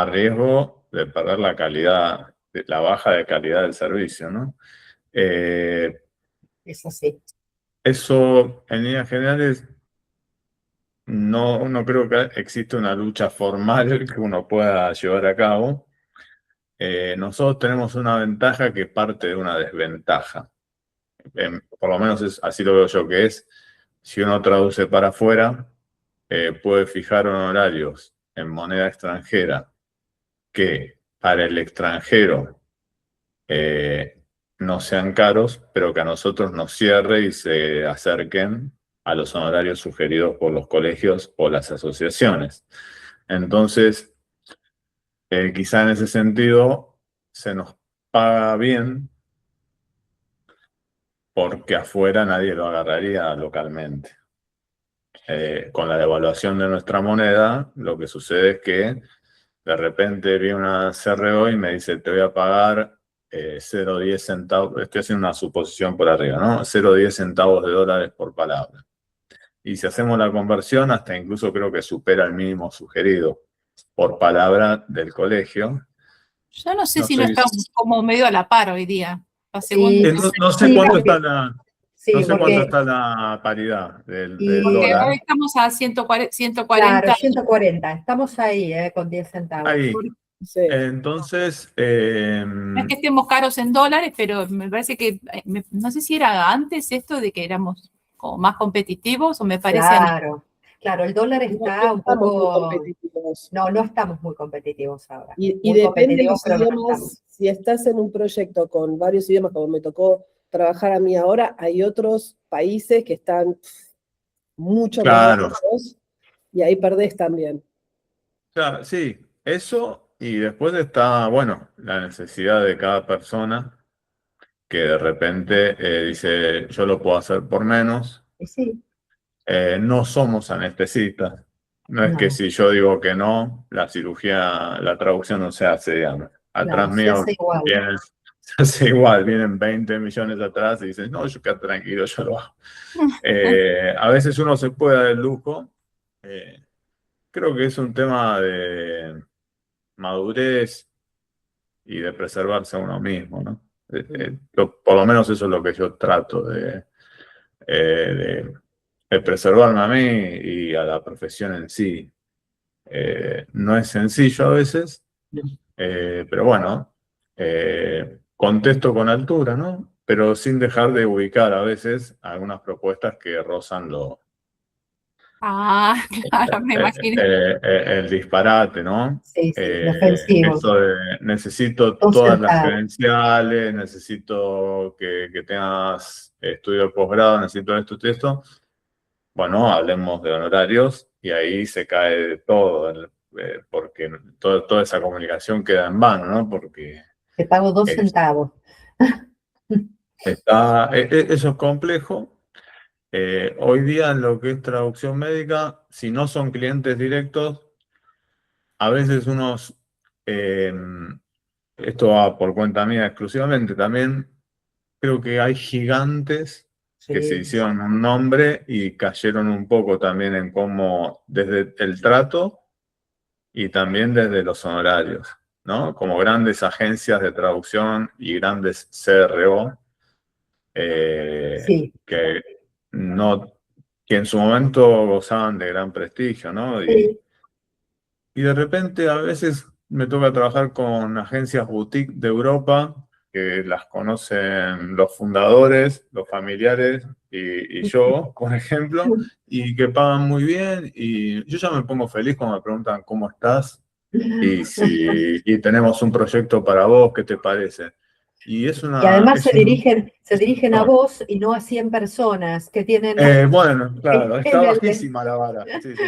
a riesgo de perder la calidad, la baja de calidad del servicio, ¿no? Es así. Eso, en líneas generales, no creo que existe una lucha formal que uno pueda llevar a cabo. Nosotros tenemos una ventaja que parte de una desventaja. Por lo menos así lo veo yo, que es, si uno traduce para afuera, puede fijar honorarios en moneda extranjera que para el extranjero no sean caros, pero que a nosotros nos cierre y se acerquen a los honorarios sugeridos por los colegios o las asociaciones. Entonces, quizá en ese sentido se nos paga bien porque afuera nadie lo agarraría localmente. Con la devaluación de nuestra moneda, lo que sucede es que de repente viene una CRO y me dice, te voy a pagar 0,10 centavos, estoy haciendo una suposición por arriba, ¿no? 0,10 centavos de dólares por palabra. Y si hacemos la conversión, hasta incluso creo que supera el mínimo sugerido por palabra del colegio. Yo no sé No si no sé, estamos como medio a la par hoy día. Sí, no sé sí, cuánto porque- está la, Sí, no sé cuánto porque, está la paridad del y- porque dólar. hoy estamos a 140, claro, 140. 140, estamos ahí, con 10 centavos. Ahí. Sí. Entonces, No es que estemos caros en dólares, pero me parece que, no sé si era antes esto de que éramos como más competitivos, o me parece a mí. Claro, el dólar No, está no un estamos muy poco... competitivos. No estamos muy competitivos ahora. Y Muy depende de competitivos, los pero no idiomas. estamos. Si estás en un proyecto con varios idiomas, como me tocó trabajar a mí ahora, hay otros países que están mucho más claro, bajos y ahí perdés también. claro, sí, eso y después está, bueno, la necesidad de cada persona que de repente dice, yo lo puedo hacer por menos. Y sí, No somos anestesistas. No es que no, si yo digo que no, la cirugía, la traducción no se hace, digamos. Atrás claro, se mío hace igual. vienen, se hace igual, vienen 20 millones atrás y dicen, no, yo quedo tranquilo, yo lo hago. A veces uno se puede dar el lujo. Creo que es un tema de madurez y de preservarse a uno mismo, ¿no? Por lo menos eso es lo que yo trato de preservarme a mí y a la profesión en sí. No es sencillo a veces, pero bueno, contesto con altura, ¿no? Pero sin dejar de ubicar a veces algunas propuestas que rozan Ah, claro, me imagino. el disparate, ¿no? Sí, sí, inofensivos. Esto de necesito Todo todas las sentado. credenciales, necesito que tengas estudio de posgrado, necesito esto. Bueno, hablemos de honorarios y ahí se cae de todo, porque toda esa comunicación queda en vano, ¿no? Porque Te pago 2 es- centavos. eso es complejo. Hoy día en lo que es traducción médica, si no son clientes directos, a veces eh, esto va por cuenta mía exclusivamente, también creo que hay gigantes que se Sí, hicieron un nombre y cayeron un poco también en cómo, desde el trato y también desde los honorarios, ¿no? Como grandes agencias de traducción y grandes CRO sí, que no, que en su momento gozaban de gran prestigio, ¿no? sí. Y de repente a veces me toca trabajar con agencias boutique de Europa que las conocen los fundadores, los familiares y yo, por ejemplo, y que pagan muy bien. Y yo ya me pongo feliz cuando me preguntan cómo estás y tenemos un proyecto para vos, ¿qué te parece? Y Y además es un se dirigen a montón. vos y no a 100 personas que tienen Bueno, claro, está en el... bajísima la vara. Sí, sí,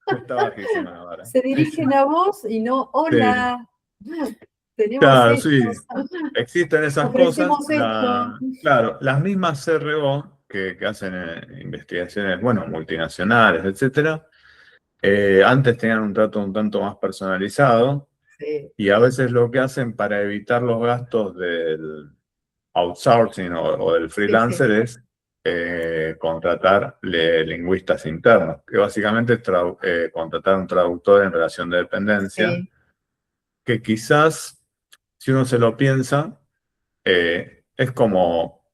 está bajísima la vara. Se dirigen a vos y no, Sí. hola, tenemos Claro, esto, sí, existen esas cosas. ofrecemos esto. Claro, las mismas CRO que hacen investigaciones, bueno, multinacionales, etcétera, antes tenían un trato un tanto más personalizado Sí, y a veces lo que hacen para evitar los gastos del outsourcing o del sí, sí, freelancer es contratar lingüistas internos, que básicamente es contratar un traductor en relación de dependencia. sí. que quizás, si uno se lo piensa, es como,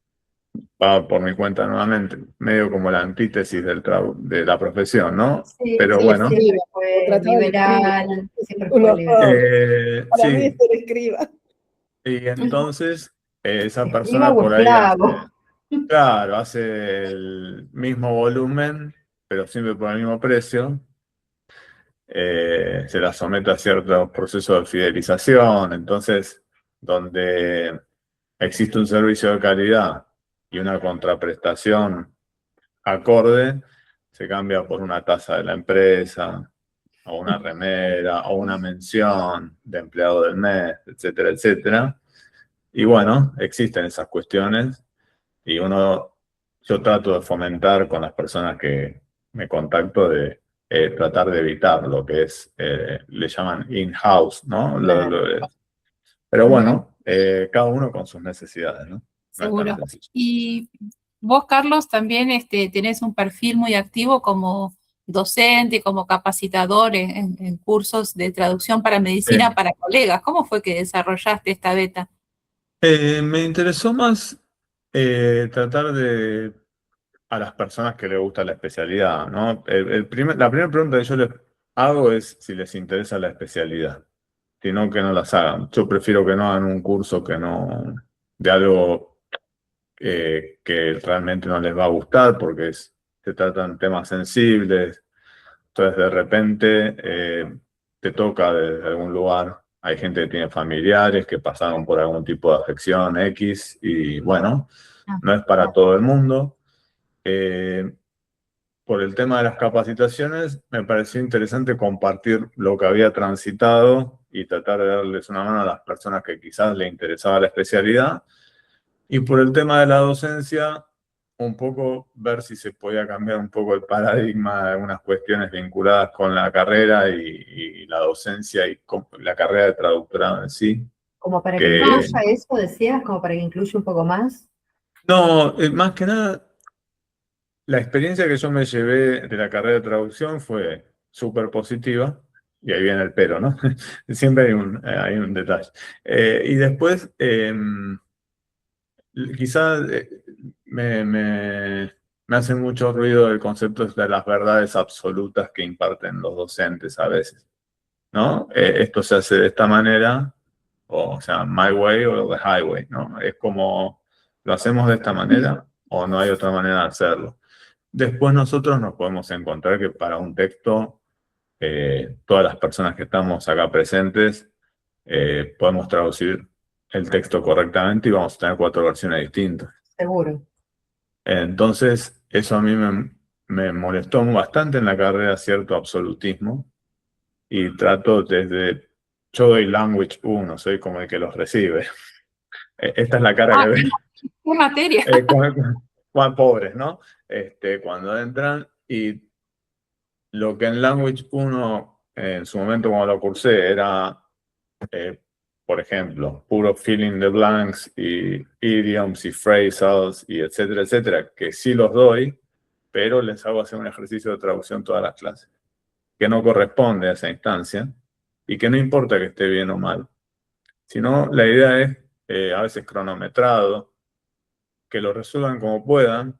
va por mi cuenta nuevamente, medio como la antítesis de la profesión, ¿no? Sí, Pero sí, bueno, siempre Lo fue trataba de liberal, siempre Un fue horror. liberal. Para mí sí, es ser escriba. y entonces esa Escriba persona o por ahí esclavo. claro, hace el mismo volumen, pero siempre por el mismo precio. Se la somete a ciertos procesos de fidelización, entonces, donde existe un servicio de calidad y una contraprestación acorde, se cambia por una tasa de la empresa, o una remera, o una mención de empleado del mes, etcétera, etcétera. Y bueno, existen esas cuestiones y yo trato de fomentar con las personas que me contacto de tratar de evitar lo que es, le llaman in-house, ¿no? Claro. Pero Ujú, bueno, cada uno con sus necesidades, ¿no? No es tan seguro. sencillo. Y vos, Carlos, también tenés un perfil muy activo como docente, como capacitador en cursos de traducción para medicina Sí. para colegas. ¿Cómo fue que desarrollaste esta beta? Me interesó más tratar de a las personas que les gusta la especialidad, ¿no? La primera pregunta que yo les hago es si les interesa la especialidad, si no, que no las hagan. Yo prefiero que no hagan un curso que no, de algo que realmente no les va a gustar, porque se tratan temas sensibles. Entonces, de repente, te toca desde algún lugar. Hay gente que tiene familiares que pasaron por algún tipo de afección X y bueno, Ah, no es para todo el mundo. Eh, por el tema de las capacitaciones, me pareció interesante compartir lo que había transitado y tratar de darles una mano a las personas que quizás les interesaba la especialidad. Y por el tema de la docencia, un poco ver si se podía cambiar un poco el paradigma de algunas cuestiones vinculadas con la carrera y la docencia y con la carrera de traductorado en sí. Como para que Que incluya eso, decías, como para que incluya un poco más. no, más que nada, la experiencia que yo me llevé de la carrera de traducción fue súper positiva. Y ahí viene el pero, ¿no? Siempre hay un detalle. Y después, quizás me hace mucho ruido el concepto de las verdades absolutas que imparten los docentes a veces, ¿no? Esto se hace de esta manera, o sea, my way o the highway, ¿no? Es como, lo hacemos de esta manera o no hay otra manera de hacerlo. Después nosotros nos podemos encontrar que para un texto, todas las personas que estamos acá presentes, podemos traducir el texto correctamente y vamos a tener 4 versiones distintas. Seguro. Entonces, eso a mí me molestó bastante en la carrera, cierto absolutismo, y trato yo doy Language 1, soy como el que los recibe. Esta es la cara que ve. ¿qué materia? Cuán pobres, ¿no? Cuando entran y lo que en Language 1, en su momento cuando lo cursé, era, por ejemplo, puro fill in the blanks y idioms y phrasals y etcétera, etcétera, que sí los doy, pero les hago hacer un ejercicio de traducción todas las clases, que no corresponde a esa instancia y que no importa que esté bien o mal, sino la idea es, a veces cronometrado, que lo resuelvan como puedan,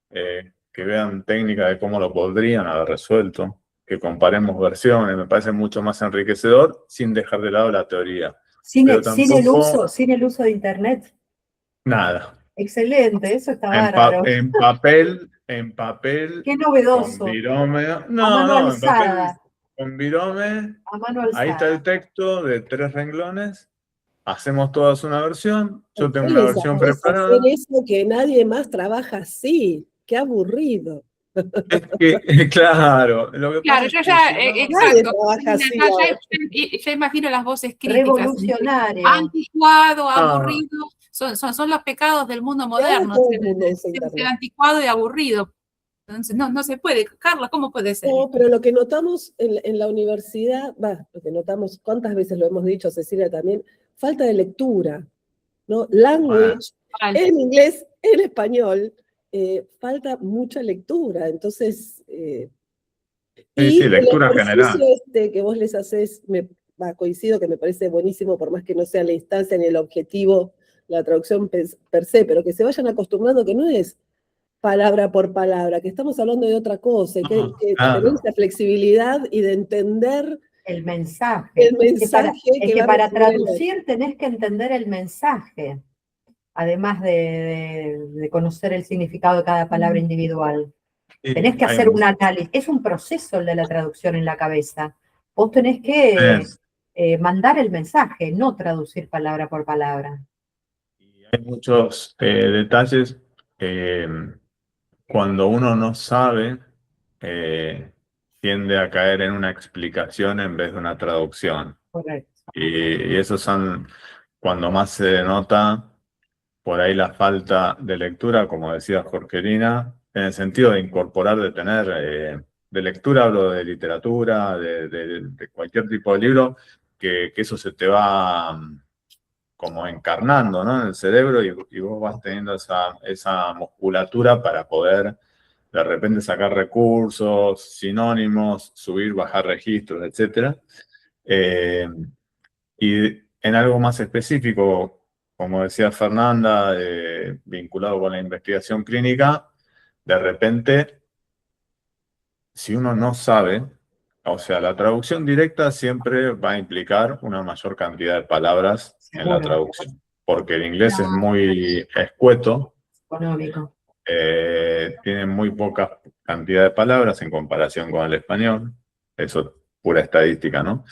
que vean técnicas de cómo lo podrían haber resuelto, que comparemos versiones, me parece mucho más enriquecedor sin dejar de lado la teoría. Pero tampoco, Sin el uso de Internet. nada. Excelente, eso está bárbaro. En papel, Qué con novedoso. virome, A mano en papel, alzada. con virome, A mano ahí está el alzada. texto de 3 renglones, hacemos todas una versión, yo ¿Por tengo qué una les versión haces hacer preparada. eso que nadie más trabaja así? Qué aburrido. Es que, claro, lo que pasa Claro, es yo que ya, si no, Nadie exacto. trabaja así ahora. Ya imagino las voces críticas. Revolucionario. Anticuado, no, aburrido, son los pecados del mundo Y ahora moderno, todo el mundo usa ser Internet. anticuado y aburrido. Entonces, no se puede. Carla, ¿cómo puede ser No, esto? pero lo que notamos en la universidad, lo que notamos, cuántas veces lo hemos dicho, Cecilia también, falta de lectura, ¿no? bueno, Language, Vale. en inglés, en español, falta mucha lectura. Entonces, sí, y sí, el lectura ejercicio general. que vos les haces me coincido que me parece buenísimo, por más que no sea la instancia ni el objetivo, la traducción per se, pero que se vayan acostumbrando que no es palabra por palabra, que estamos hablando de otra cosa, y que Claro. tener esa flexibilidad y de entender El mensaje. el mensaje Es que va a para recibir el otro. traducir tenés que entender el mensaje, además de conocer el significado de cada palabra individual. Sí, Tenés que hacer un análisis. Es un proceso el de la traducción en la cabeza. Vos tenés que mandar el mensaje, no traducir palabra por palabra. hay muchos detalles cuando uno no sabe, tiende a caer en una explicación en vez de una traducción. Correcto. Y esos son cuando más se denota por ahí la falta de lectura, como decía Jorgelina, en el sentido de incorporar, de tener, de lectura, hablo de literatura, de cualquier tipo de libro, que eso se te va como encarnando, ¿no? En el cerebro y vos vas teniendo esa musculatura para poder de repente sacar recursos, sinónimos, subir, bajar registros, etc. Y en algo más específico, como decía Fernanda, vinculado con la investigación clínica, de repente, si uno no sabe, o sea, la traducción directa siempre va a implicar una mayor cantidad de palabras en la Seguro. traducción, porque el inglés es muy escueto, Económico. tiene muy poca cantidad de palabras en comparación con el español, eso es pura estadística, ¿no?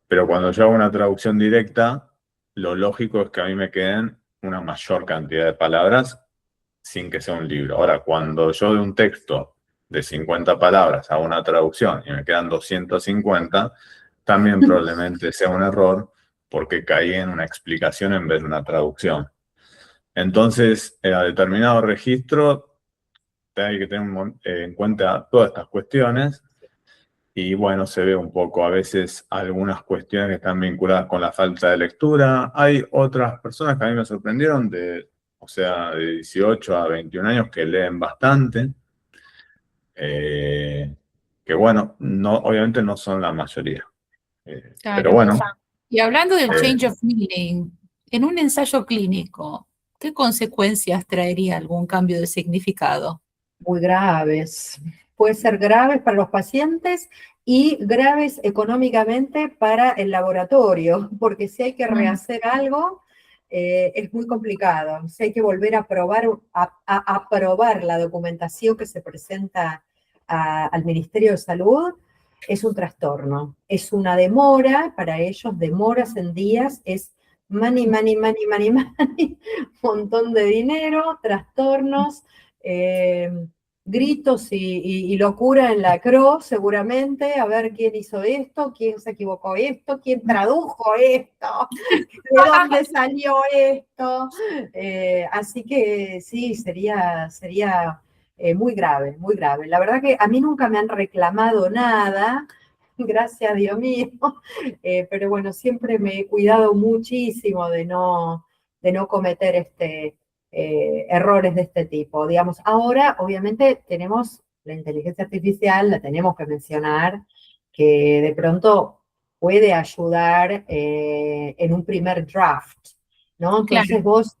Pero cuando yo hago una traducción directa, lo lógico es que a mí me queden una mayor cantidad de palabras sin que sea un libro. Ahora, cuando yo de un texto de 50 palabras hago una traducción y me quedan 250, también probablemente sea un error porque caí en una explicación en vez de una traducción. Entonces, a determinado registro, hay que tener en cuenta todas estas cuestiones. Y bueno, se ve un poco a veces algunas cuestiones que están vinculadas con la falta de lectura. Hay otras personas que a mí me sorprendieron, o sea, de 18 a 21 años que leen bastante. Que bueno, no, obviamente no son la mayoría. Pero Claro. bueno, Y hablando del Eh, change of meaning, en un ensayo clínico, ¿qué consecuencias traería algún cambio de significado? Muy graves. Puede ser graves para los pacientes y graves económicamente para el laboratorio, porque si hay que rehacer algo, es muy complicado. Si hay que volver a aprobar la documentación que se presenta al Ministerio de Salud, es un trastorno. Es una demora, para ellos demoras en días, es money, money, money, money, money, montón de dinero, trastornos, gritos y locura en la CRO, seguramente, a ver quién hizo esto, quién se equivocó esto, quién tradujo esto, de dónde salió esto. Así que sí, sería muy grave, muy grave. La verdad que a mí nunca me han reclamado nada, gracias a Dios mío, pero bueno, siempre me he cuidado muchísimo de no cometer errores de este tipo. Digamos, ahora obviamente tenemos la inteligencia artificial, la tenemos que mencionar, que de pronto puede ayudar en un primer draft, ¿no? Entonces Claro. vos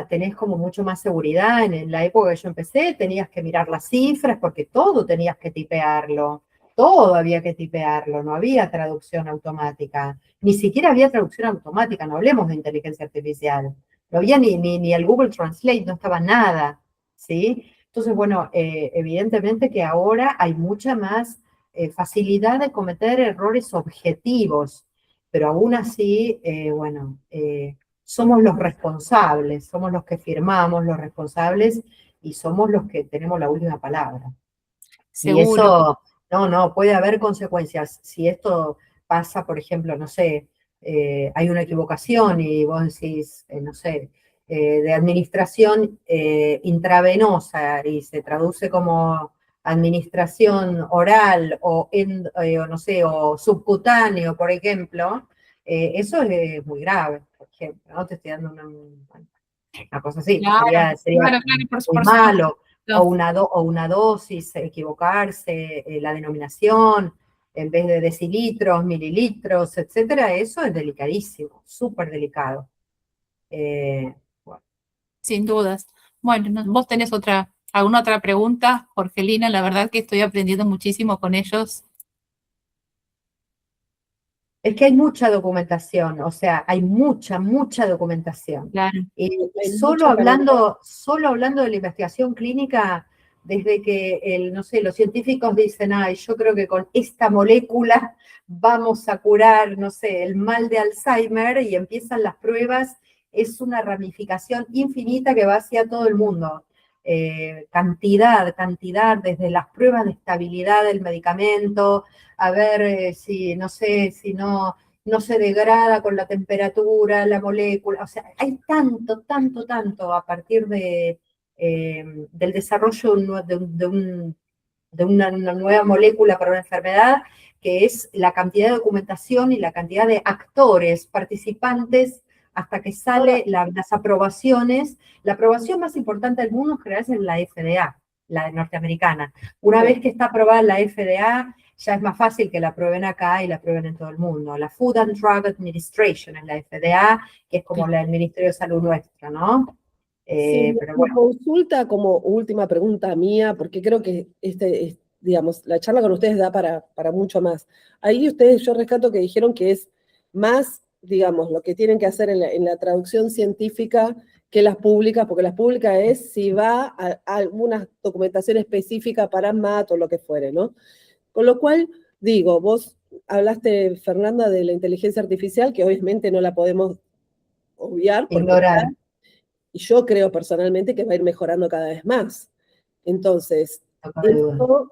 tenés como mucho más seguridad. En la época que yo empecé tenías que mirar las cifras porque todo tenías que tipearlo. Todo había que tipearlo, no había traducción automática, ni siquiera había traducción automática, no hablemos de inteligencia artificial, no había ni el Google Translate, no estaba nada, ¿sí? Entonces, bueno, evidentemente que ahora hay mucha más facilidad de cometer errores objetivos, pero aún así, bueno, somos los responsables, somos los que firmamos, los responsables, y somos los que tenemos la última palabra. Y Seguro. eso, no, puede haber consecuencias. Si esto pasa, por ejemplo, no sé, hay una equivocación y vos decís, no sé, de administración intravenosa y se traduce como administración oral o no sé, o subcutáneo, por ejemplo, eso es muy grave, por ejemplo, ¿no? Te estoy dando una cosa así, Claro, sería claro, muy por supuesto. malo. O una dosis, equivocarse, la denominación, en vez de decilitros, mililitros, etcétera, eso es delicadísimo, súper delicado. Bueno. Sin dudas. Bueno, ¿vos tenés alguna otra pregunta, Jorgelina? La verdad que estoy aprendiendo muchísimo con ellos. Es que hay mucha documentación, o sea, hay mucha documentación. Claro. Y Hay solo mucha calidad. hablando de la investigación clínica, desde que no sé, los científicos dicen, ay, yo creo que con esta molécula vamos a curar, no sé, el mal de Alzheimer, y empiezan las pruebas, es una ramificación infinita que va hacia todo el mundo. Cantidad, desde las pruebas de estabilidad del medicamento, a ver si, no sé, si no se degrada con la temperatura, la molécula, o sea, hay tanto a partir del desarrollo de una nueva molécula para una enfermedad, que es la cantidad de documentación y la cantidad de actores, participantes, hasta que sale las aprobaciones. La aprobación más importante del mundo en general es la FDA, la norteamericana. Una vez que está aprobada la FDA, ya es más fácil que la aprueben acá y la aprueben en todo el mundo. La Food and Drug Administration es la FDA, que es como el Ministerio de Salud nuestro, ¿no? Sí, Pero mi bueno. consulta como última pregunta mía, porque creo que digamos, la charla con ustedes da para mucho más. Ahí ustedes, yo rescato que dijeron que es más, digamos, lo que tienen que hacer en la traducción científica que las públicas, porque las públicas es si va a alguna documentación específica para MAT o lo que fuere, ¿no? Con lo cual, digo, vos hablaste, Fernanda, de la inteligencia artificial, que obviamente no la podemos obviar, porque Ignorar. y yo creo personalmente que va a ir mejorando cada vez más. Entonces, esto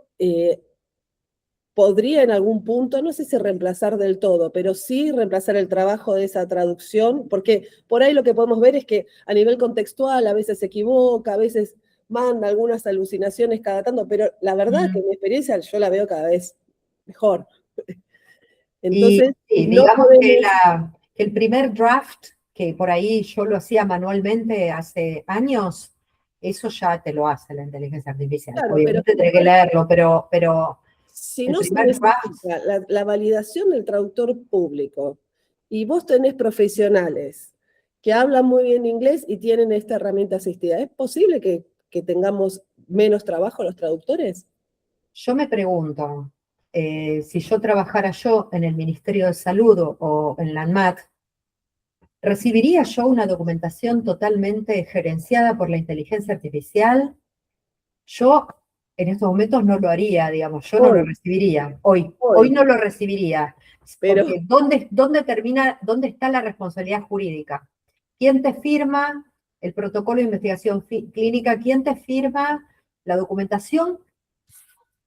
podría en algún punto, no sé si reemplazar del todo, pero sí reemplazar el trabajo de esa traducción, porque por ahí lo que podemos ver es que a nivel contextual a veces se equivoca, a veces manda algunas alucinaciones cada tanto, pero la verdad que mi experiencia yo la veo cada vez mejor. Entonces, y no digamos podemos... que el primer draft, que por ahí yo lo hacía manualmente hace años, eso ya te lo hace la inteligencia artificial. Claro, Obviamente tenés que leerlo, pero si el no se primer draft... necesita la validación del traductor público y vos tenés profesionales que hablan muy bien inglés y tienen esta herramienta asistida, ¿es posible que tengamos menos trabajo los traductores? Yo me pregunto, si yo trabajara yo en el Ministerio de Salud o en la ANMAT, ¿recibiría yo una documentación totalmente gerenciada por la inteligencia artificial? Yo en estos momentos no lo haría, digamos, yo no lo recibiría, hoy no lo recibiría, Pero, porque ¿dónde está la responsabilidad jurídica? ¿Quién te firma el protocolo de investigación clínica? ¿Quién te firma la documentación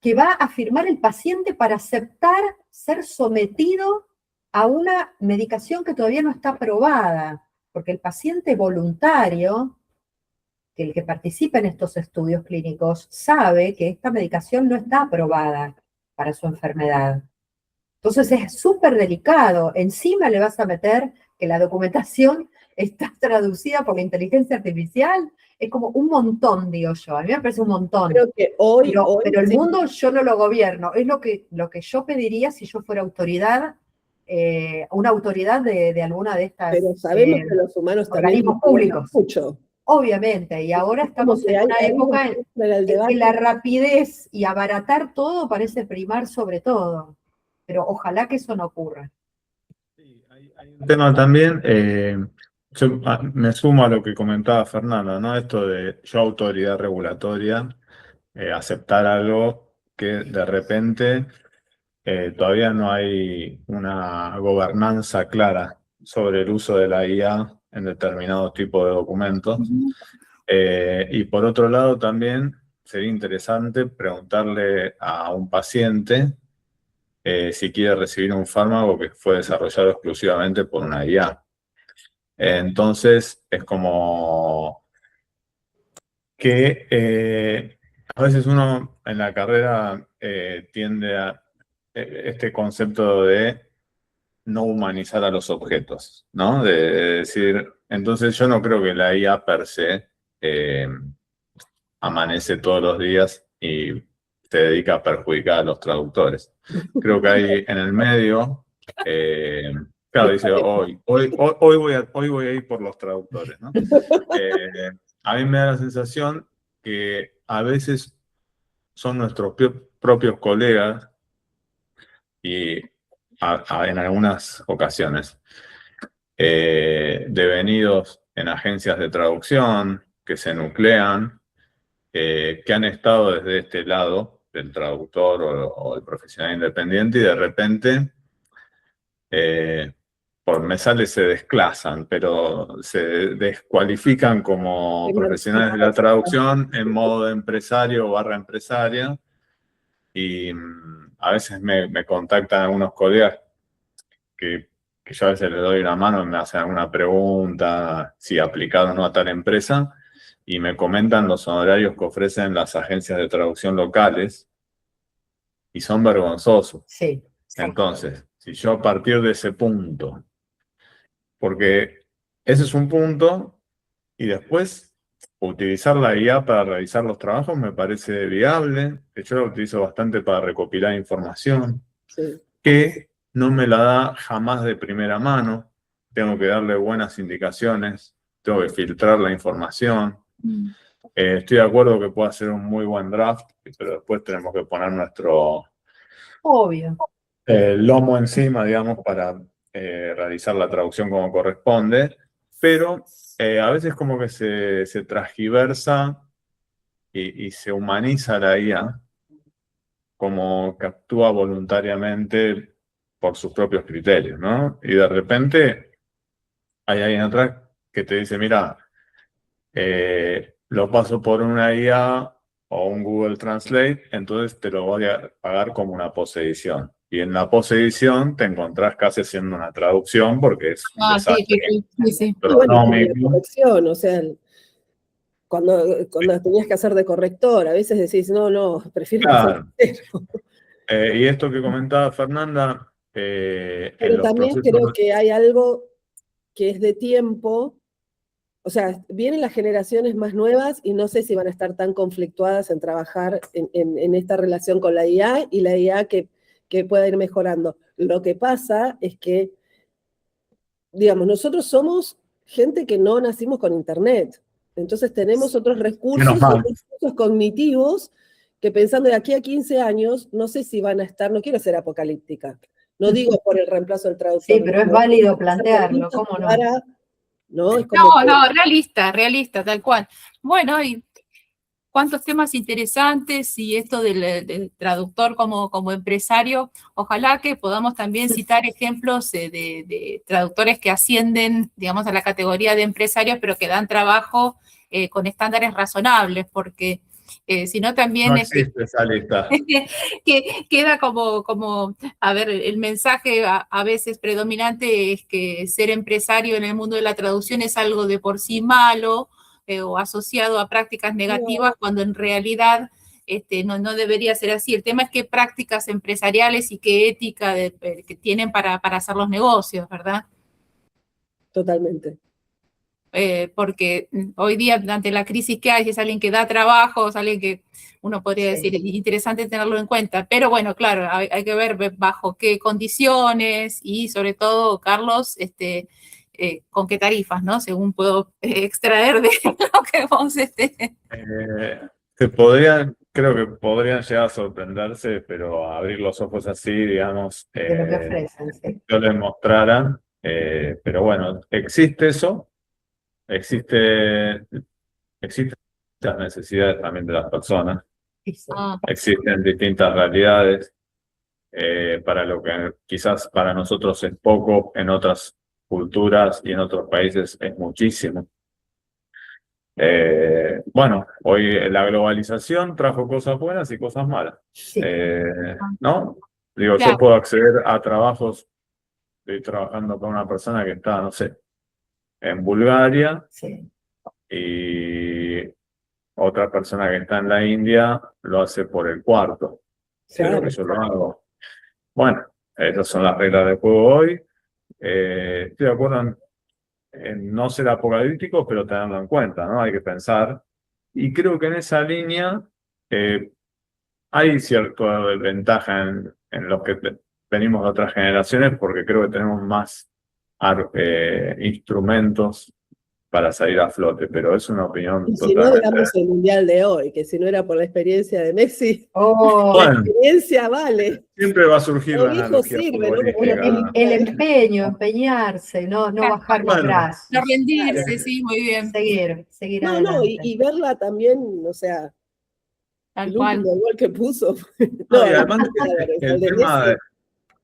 que va a firmar el paciente para aceptar ser sometido a una medicación que todavía no está aprobada? Porque el paciente voluntario, que el que participa en estos estudios clínicos, sabe que esta medicación no está aprobada para su enfermedad. Entonces es súper delicado. Encima le vas a meter que la documentación está traducida por la inteligencia artificial. Es como un montón, digo yo. A mí me parece un montón. creo que hoy Pero el sí. mundo yo no lo gobierno. Es lo que yo pediría si yo fuera autoridad, una autoridad de alguna de estas Pero sabemos que los humanos también organismos públicos. mucho. Obviamente, y ahora estamos en una época en que la rapidez y abaratar todo parece primar sobre todo. Pero ojalá que eso no ocurra. Sí, hay un tema también, yo me sumo a lo que comentaba Fernanda, ¿no? Esto de yo autoridad regulatoria, aceptar algo que de repente todavía no hay una gobernanza clara sobre el uso de la IA en determinados tipos de documentos. Y por otro lado también sería interesante preguntarle a un paciente si quiere recibir un fármaco que fue desarrollado exclusivamente por una IA. Entonces, es como que a veces uno en la carrera tiende a este concepto de no humanizar a los objetos, ¿no? De decir, entonces yo no creo que la IA per se amanece todos los días y se dedica a perjudicar a los traductores. Creo que ahí en el medio, claro, dice, hoy voy a ir por los traductores, ¿no? A mí me da la sensación que a veces son nuestros propios colegas y en algunas ocasiones devenidos en agencias de traducción que se nuclean, que han estado desde este lado del traductor o el profesional independiente y de repente, se desclasan, pero se descualifican como profesionales de la traducción en modo de empresario o barra empresaria. Y a veces me contactan algunos colegas que yo a veces les doy una mano y me hacen alguna pregunta, si aplicado o no a tal empresa, y me comentan los honorarios que ofrecen las agencias de traducción locales, y son vergonzosos. Sí. Entonces, si yo a partir de ese punto, porque ese es un punto, y después utilizar la IA para realizar los trabajos me parece viable, que yo lo utilizo bastante para recopilar información, Sí. que no me la da jamás de primera mano, tengo que darle buenas indicaciones, tengo que filtrar la información. Estoy de acuerdo que puede hacer un muy buen draft, pero después tenemos que poner nuestro Obvio. lomo encima, digamos, para realizar la traducción como corresponde, pero a veces como que se transgiversa y se humaniza la IA, como que actúa voluntariamente por sus propios criterios, ¿no? Y de repente hay alguien atrás que te dice, mira, lo paso por una IA o un Google Translate, entonces te lo voy a pagar como una posedición. Y en la posedición te encontrás casi haciendo una traducción porque es un Sí, desastre sí. Y bueno, como la pronómico. corrección, o sea, cuando tenías que hacer de corrector, a veces decís, no, prefiero Claro. hacer cero. Y esto que comentaba Fernanda, en Pero los también procesos... creo que hay algo que es de tiempo, o sea, vienen las generaciones más nuevas y no sé si van a estar tan conflictuadas en trabajar en esta relación con la IA y la IA que pueda ir mejorando. Lo que pasa es que, digamos, nosotros somos gente que no nacimos con Internet, entonces tenemos otros Menos recursos, mal. otros recursos cognitivos que pensando de aquí a 15 años, no sé si van a estar, no quiero ser apocalíptica, no digo por el reemplazo del traductor. Sí, pero es válido plantearlo, ¿cómo no? ¿no? Es como realista, tal cual. Bueno, y cuántos temas interesantes y esto del traductor como empresario, ojalá que podamos también citar ejemplos de traductores que ascienden, digamos, a la categoría de empresarios, pero que dan trabajo con estándares razonables, porque si no también... No existe esa lista. que queda como, a ver, el mensaje a veces predominante es que ser empresario en el mundo de la traducción es algo de por sí malo o asociado a prácticas negativas, cuando en realidad no debería ser así. El tema es qué prácticas empresariales y qué ética que tienen para hacer los negocios, ¿verdad? Totalmente. Porque hoy día, ante la crisis que hay, si es alguien que da trabajo, es alguien que uno podría decir, es interesante tenerlo en cuenta, pero bueno, claro, hay que ver bajo qué condiciones y sobre todo, Carlos, con qué tarifas, ¿no? Según puedo extraer de lo que vos... Creo que podrían llegar a sorprenderse, pero abrir los ojos así, digamos, De lo que ofrecen, sí. yo les mostrara, pero bueno, existe eso. Existen las necesidades también de las personas, existen distintas realidades, para lo que quizás para nosotros es poco, en otras culturas y en otros países es muchísimo. Bueno, hoy la globalización trajo cosas buenas y cosas malas, ¿no? Digo, Claro. yo puedo acceder a trabajos, estoy trabajando con una persona que está, no sé, en Bulgaria, y otra persona que está en la India lo hace por el cuarto de lo que yo lo hago. Bueno, esas son las reglas del juego hoy. Estoy de acuerdo en no ser apocalíptico, pero tenerlo en cuenta, ¿no? Hay que pensar. Y creo que en esa línea hay cierta ventaja en los que venimos de otras generaciones porque creo que tenemos más instrumentos para salir a flote, pero es una opinión Y si no, totalmente... digamos el Mundial de hoy, que si no era por la experiencia de Messi, Oh, la Bueno, experiencia vale. siempre va a surgir Lo la viejo analogía sirve, ¿no? futbolística. el empeño, empeñarse, no bajar los Bueno, brazos. No rendirse, sí, muy bien, Seguir No, adelante. y verla también, o sea, tal el cual. último gol que puso. no, No, y además el de Messi.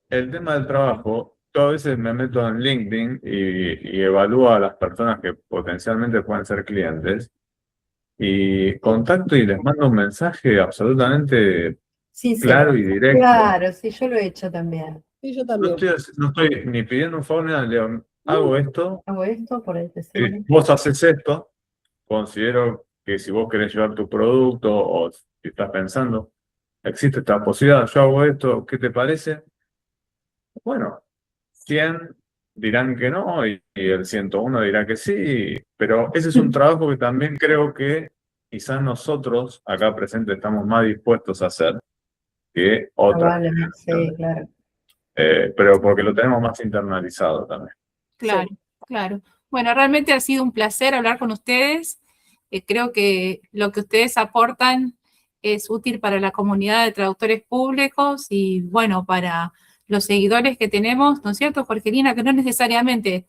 el tema del trabajo, yo a veces me meto en LinkedIn y evalúo a las personas que potencialmente pueden ser clientes y contacto y les mando un mensaje absolutamente Sincero. claro y directo. Claro, sí, yo lo he hecho también. Sí, yo No también. no estoy ni pidiendo un favor ni nada, le digo, hago esto, Hago esto por decirle. vos haces esto, considero que si vos querés llevar tu producto o si estás pensando, existe esta posibilidad, yo hago esto, ¿qué te parece? Bueno, 100 dirán que no y el 101 dirá que sí, pero ese es un trabajo que también creo que quizás nosotros acá presentes estamos más dispuestos a hacer que otras Probablemente, sí, generaciones. claro. Pero porque lo tenemos más internalizado también. Claro, claro. Bueno, realmente ha sido un placer hablar con ustedes. Creo que lo que ustedes aportan es útil para la comunidad de traductores públicos y, bueno, para los seguidores que tenemos, ¿no es cierto, Jorgelina? Que no necesariamente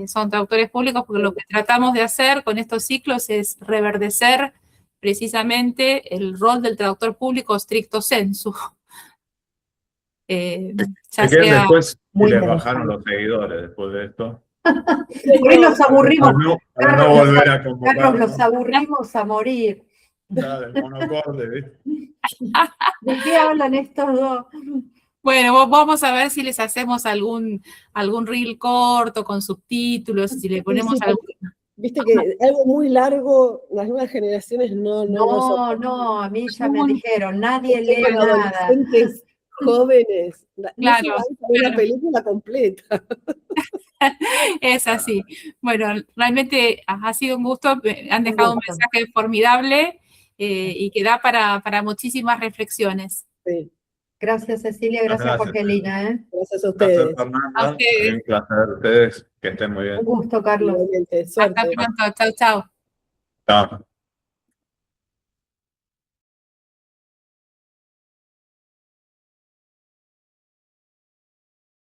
son traductores públicos, porque lo que tratamos de hacer con estos ciclos es reverdecer precisamente el rol del traductor público stricto sensu. Ya Se queden sea... después y Muy les interesante. bajaron los seguidores después de esto. Hoy los aburrimos. Para no volver a convocar. Carlos, los aburrimos a morir. El monocorde, ¿viste? ¿De qué hablan estos dos? Bueno, vamos a ver si les hacemos algún reel corto con subtítulos, si le ponemos Sí, algún... viste que algo muy largo, las nuevas generaciones no soportan. No, a mí ya me dijeron, nadie lee Son nada. adolescentes jóvenes. No se Claro, van a ver la claro. película completa. Es así. Bueno, realmente ha sido un gusto, han dejado un gusto. mensaje formidable y que da para muchísimas reflexiones. Sí, Gracias, Cecilia, gracias, Gracias. Jorgelina. gracias a Un placer, ustedes. Fernanda. A ustedes. Un placer a ustedes. Que estén muy bien. Un gusto, Carlos. Igualmente, Hasta suerte. pronto. Chau, chau. Chao.